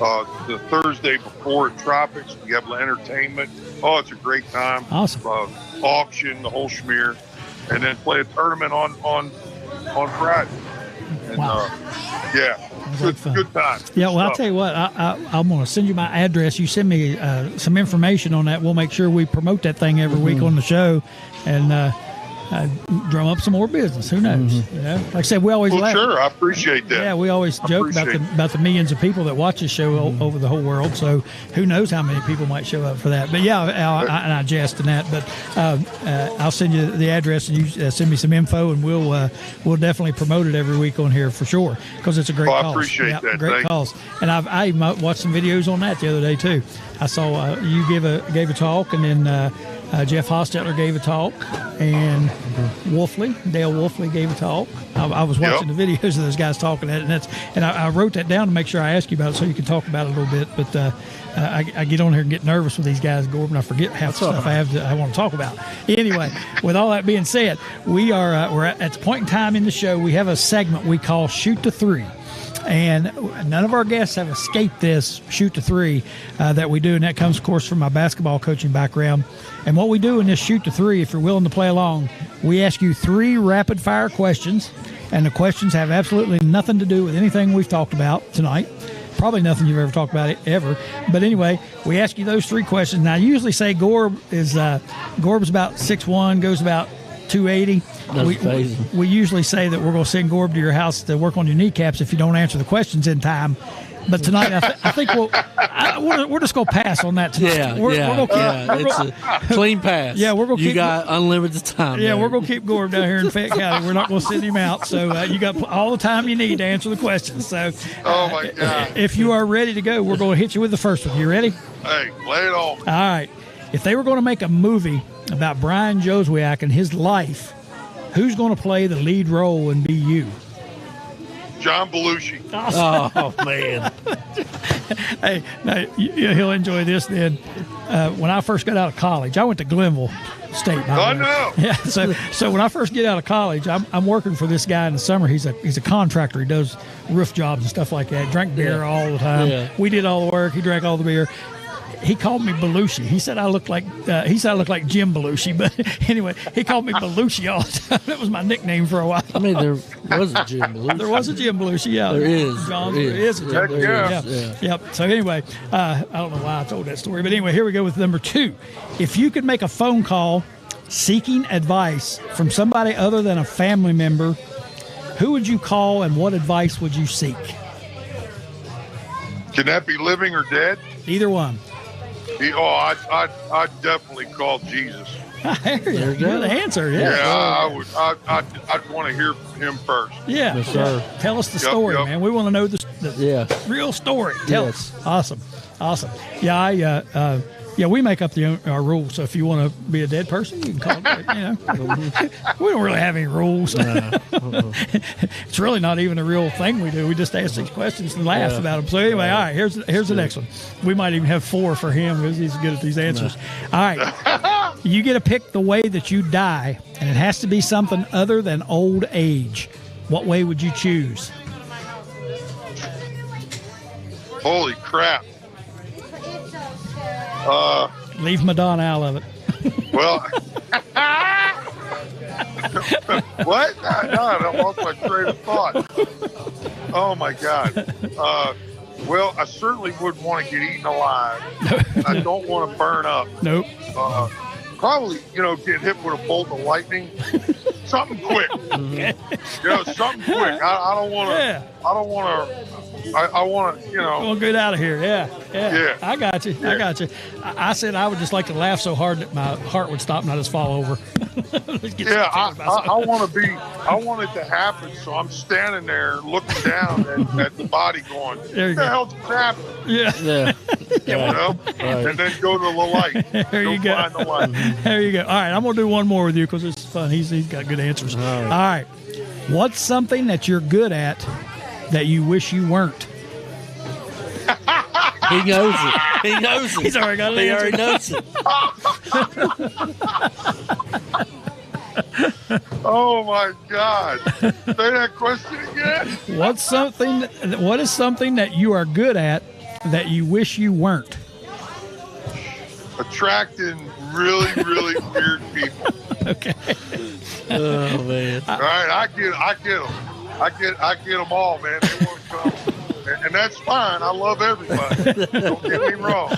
the Thursday before at Tropics. We have entertainment. Oh, it's a great time. Awesome. Auction, the whole schmear, and then play a tournament on Friday. And, yeah. Good time. Yeah, well, I'll tell you what, I'm going to send you my address. You send me some information on that. We'll make sure we promote that thing every week on the show. And drum up some more business. Who knows? Mm-hmm. You know, like I said, we always laugh. Sure, I appreciate that. Yeah, we always joke about the millions of people that watch this show over the whole world. So who knows how many people might show up for that? But yeah, I jest in that. But I'll send you the address and you send me some info, and we'll definitely promote it every week on here for sure because it's a great cause. I appreciate that. Great cause. And I even watched some videos on that the other day too. I saw you gave a talk, and then Jeff Hostetler gave a talk, and Dale Wolfley gave a talk. I was watching the videos of those guys talking at it, and I wrote that down to make sure I asked you about it so you can talk about it a little bit. But I get on here and get nervous with these guys, Gordon. I forget half the stuff I want to talk about. Anyway, with all that being said, we're at the point in time in the show we have a segment we call Shoot to Three. And none of our guests have escaped this shoot to three that we do. And that comes, of course, from my basketball coaching background. And what we do in this shoot to three, if you're willing to play along, we ask you 3 rapid fire questions. And the questions have absolutely nothing to do with anything we've talked about tonight. Probably nothing you've ever talked about ever. But anyway, we ask you those 3 questions. Now, I usually say Gorb is about 6'1", goes about 280. We usually say that we're going to send Gorb to your house to work on your kneecaps if you don't answer the questions in time. But tonight, I think we're just going to pass on that tonight. It's a clean pass. Yeah, we're going to keep. You got unlimited time. Yeah, there. we're going to keep Gorb down here in Fayette County. We're not going to send him out. So you got all the time you need to answer the questions. So, oh my God! If you are ready to go, we're going to hit you with the first one. You ready? Hey, lay it on. All right. If they were going to make a movie about Brian Jozwiak and his life, who's going to play the lead role and be you? John Belushi. Oh, man. Hey, now, he'll enjoy this then. When I first got out of college, I went to Glenville State. I know. Yeah, so when I first get out of college, I'm working for this guy in the summer. He's a contractor. He does roof jobs and stuff like that. Drank beer all the time. Yeah. We did all the work. He drank all the beer. He called me Belushi. He said I looked like Jim Belushi, but anyway, he called me Belushi all the time. That was my nickname for a while. I mean, there was a Jim Belushi. There was a Jim Belushi, yeah. There is. John, there is a Jim Heck Belushi. yeah. Yep. So anyway, I don't know why I told that story, but anyway, here we go with number 2. If you could make a phone call seeking advice from somebody other than a family member, who would you call and what advice would you seek? Can that be living or dead? Either one. I'd definitely call Jesus. There you go. Good answer. Yeah. I would. I'd want to hear from him first. Yeah. Yes, sir. Tell us the story, man. We want to know the real story. Tell us. Awesome. Yeah, we make up our rules. So if you want to be a dead person, you can call it. We don't really have any rules. It's really not even a real thing we do. We just ask these questions and laugh about them. So anyway, all right, here's the next one. We might even have 4 for him because he's good at these answers. All right, you get to pick the way that you die, and it has to be something other than old age. What way would you choose? Holy crap! Leave Madonna out of it. Well, what? No, I lost my train of thought. Oh my God. Well, I certainly wouldn't want to get eaten alive. I don't want to burn up. Nope. Probably, get hit with a bolt of lightning. Something quick. Okay. Something quick. I don't want to. Yeah. I don't want to. I want to, We'll get out of here. Yeah. I got you. Yeah. I said I would just like to laugh so hard that my heart would stop and I just fall over. I want it to happen. So I'm standing there looking down at the body going, what the hell's happening? Yeah. And then go to the light. There you go. Find the light. There you go. All right. I'm going to do one more with you because it's fun. He's got good answers. All right. What's something that you're good at that you wish you weren't? He knows it. He knows it. He's already got it. He already knows it. Oh my God! Say that question again. What is something that you are good at that you wish you weren't? Attracting really, really weird people. Okay. Oh man! All right, I get them all, man. They want to come, and that's fine. I love everybody. Don't get me wrong.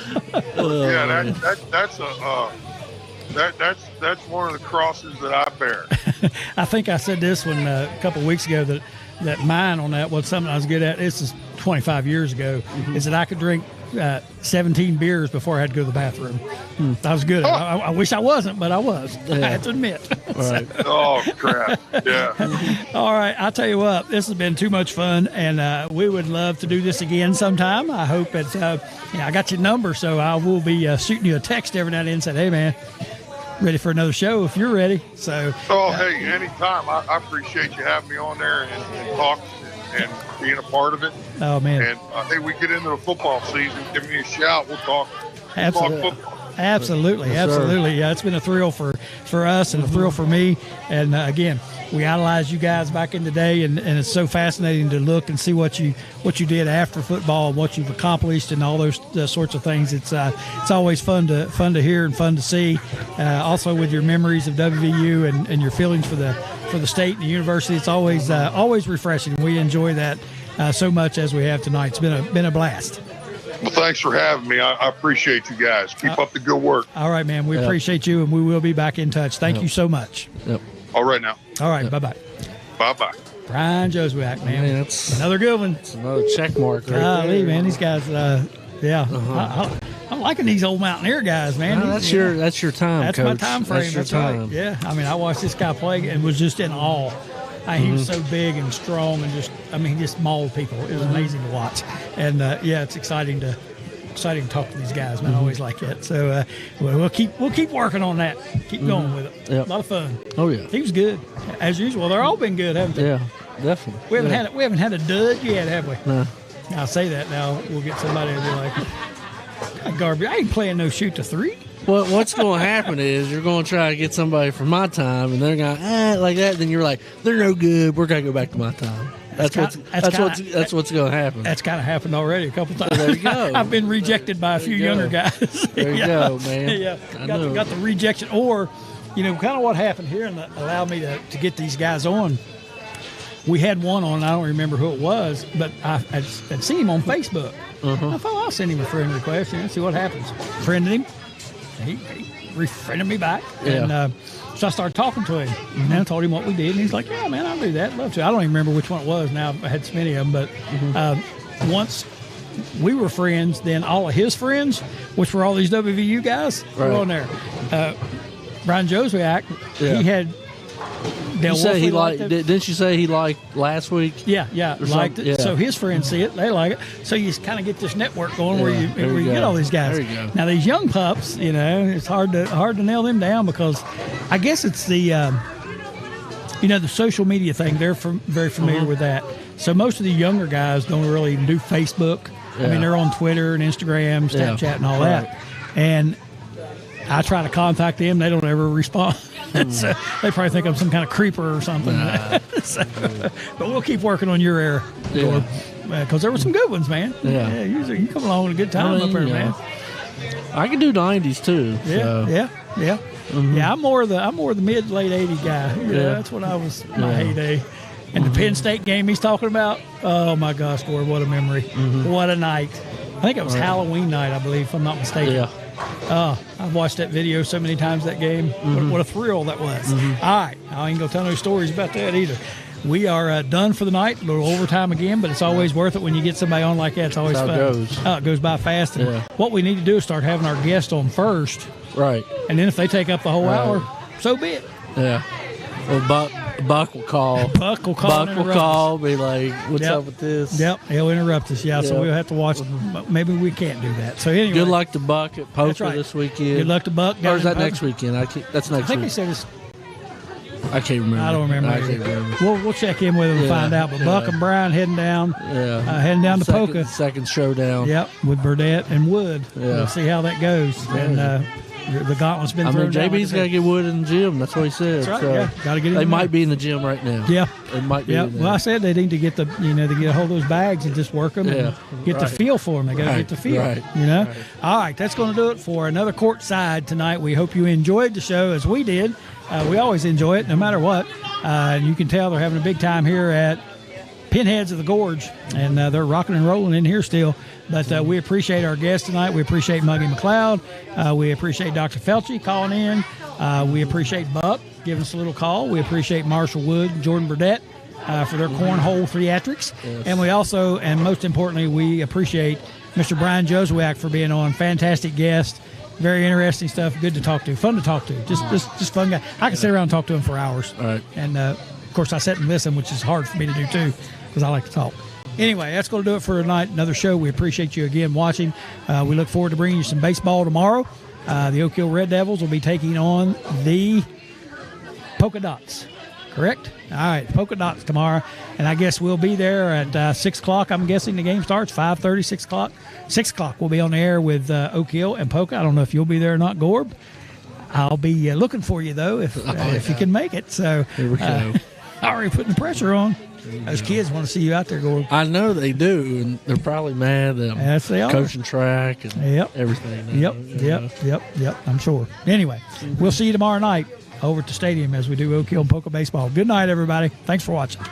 Yeah, that's one of the crosses that I bear. I think I said this one a couple of weeks ago that mine on that was something I was good at. This is 25 years ago. Is that I could drink 17 beers before I had to go to the bathroom. I was good at it. I wish I wasn't, but I was. I have to admit. Right. Oh, crap. Yeah. All right. I'll tell you what, this has been too much fun, and we would love to do this again sometime. I hope it's, I got your number, so I will be shooting you a text every now and then and saying, hey, man, ready for another show if you're ready. So. Hey, anytime. I appreciate you having me on there and talking and being a part of it. Oh, man. And hey, we get into the football season, give me a shout. We'll talk. Absolutely. Talk football. Absolutely. Yes, absolutely. Yeah, it's been a thrill for us and a thrill for me. And again, we idolized you guys back in the day, and it's so fascinating to look and see what you did after football and what you've accomplished and all those sorts of things. It's always fun to hear and fun to see. Also with your memories of WVU and your feelings for the state and the university, it's always refreshing. We enjoy that so much as we have tonight. It's been a blast. Well, thanks for having me. I appreciate you guys. Keep up the good work. All right, man. We appreciate you, and we will be back in touch. Thank you so much. Yep. All right now. All right. Bye-bye. Bye-bye. Brian Jozwiak, man. That's another good one. It's another check mark right there. Man, these guys, I'm liking these old Mountaineer guys, man. No, that's your time, That's Coach. my time frame. That's time. right. Yeah. I mean, I watched this guy play and was just in awe. He was so big and strong and he just mauled people. It was amazing to watch. And, it's exciting to talk to these guys, man. I always like that. So we'll keep working on that. Keep going with it. Yep. A lot of fun. Oh yeah, he was good as usual. They're all been good, haven't they? Yeah, definitely. We haven't had a dud yet, have we? No. I'll say that now. We'll get somebody to be like, garbage. I ain't playing no shoot to three. Well, what's going to happen is you're going to try to get somebody from my time, and they're going like that. Then you're like, they're no good. We're going to go back to my time. That's what's going to happen. That's kind of happened already a couple times. There you go. I've been rejected by a few younger guys. There you go, man. Yeah, got the rejection, or kind of what happened here, and allowed me to get these guys on. We had one on. I don't remember who it was, but I'd seen him on Facebook. I thought I'll send him a friend request and see what happens. Friended him. He refriended me back, and so I started talking to him, and I told him what we did, and he's like, "Yeah, man, I'll do that. Love to." I don't even remember which one it was. Now I had so many of them, but once we were friends, then all of his friends, which were all these WVU guys, were on there. Brian Jozwiak, he had. You say he liked. Didn't you say he liked last week? Yeah, liked it. Yeah. So his friends see it, they like it. So you kind of get this network going where you get all these guys. There you go. Now these young pups, it's hard to nail them down because I guess it's the the social media thing. They're very familiar with that. So most of the younger guys don't really even do Facebook. I mean, they're on Twitter and Instagram, Snapchat, and all that. And I try to contact them, they don't ever respond. So they probably think I'm some kind of creeper or something. But we'll keep working on your era, because there were some good ones, man. Yeah, you come along with a good time up there, man. I can do 90s too. Yeah. Yeah, I'm more of the mid late '80s guy. That's when I was my heyday. And the Penn State game he's talking about. Oh my gosh, Gord, what a memory! What a night! I think it was Halloween night, I believe, if I'm not mistaken. Yeah. I've watched that video so many times, that game. What a thrill that was. All right. I ain't going to tell no stories about that either. We are done for the night. A little overtime again, but it's always worth it when you get somebody on like that. It's always fun. It goes by fast. And what we need to do is start having our guests on first. Right. And then if they take up the whole hour, so be it. Yeah. Well, Buck will call. Buck will call. Be like, "What's up with this?" Yep, he'll interrupt us. Yeah, so we'll have to watch. Maybe we can't do that. So anyway, good luck to Buck at Poker this weekend. Good luck to Buck. Or is that next weekend? That's next week. I think they said it's. I can't remember. I don't remember. We'll check in with him and find out. But Buck and Brian heading down. Heading down to Poker. Second showdown. Yep, with Burdett and Wood. We'll see how that goes. And the gauntlet's been thrown down. JB's got to get Wood in the gym. That's what he said. That's right. So got to get in. They might be in the gym right now. Yeah, they might be. Yeah. Well, I said they need to get to get a hold of those bags and just work them and get the feel for them. They got to get the feel. Right. All right, that's going to do it for another Courtside tonight. We hope you enjoyed the show as we did. We always enjoy it, no matter what. You can tell they're having a big time here at Pinheads of the Gorge, and they're rocking and rolling in here still. But we appreciate our guests tonight. We appreciate Muggy McLeod. We appreciate Dr. Felchie calling in. We appreciate Buck giving us a little call. We appreciate Marshall Wood and Jordan Burdett for their cornhole theatrics. Yes. And we also, and most importantly, we appreciate Mr. Brian Jozwiak for being on. Fantastic guest. Very interesting stuff. Good to talk to. Fun to talk to. Just fun guy. I can sit around and talk to him for hours. All right. And, of course, I sit and listen, which is hard for me to do, too, because I like to talk. Anyway, that's going to do it for tonight. Another show. We appreciate you again watching. We look forward to bringing you some baseball tomorrow. The Oak Hill Red Devils will be taking on the Polka Dots. Correct? All right, Polka Dots tomorrow. And I guess we'll be there at 6 o'clock. I'm guessing the game starts 5:30, 6 o'clock. 6 o'clock we'll be on the air with Oak Hill and Polka. I don't know if you'll be there or not, Gorb. I'll be looking for you, though, if you can make it. So Here we go. already putting the pressure on. Those kids want to see you out there, Gorb. I know they do, and they're probably mad that I'm Yes, they are. coaching track and everything. now, Yep, I'm sure. Anyway, we'll see you tomorrow night over at the stadium as we do Oak Hill Polka baseball. Good night, everybody. Thanks for watching.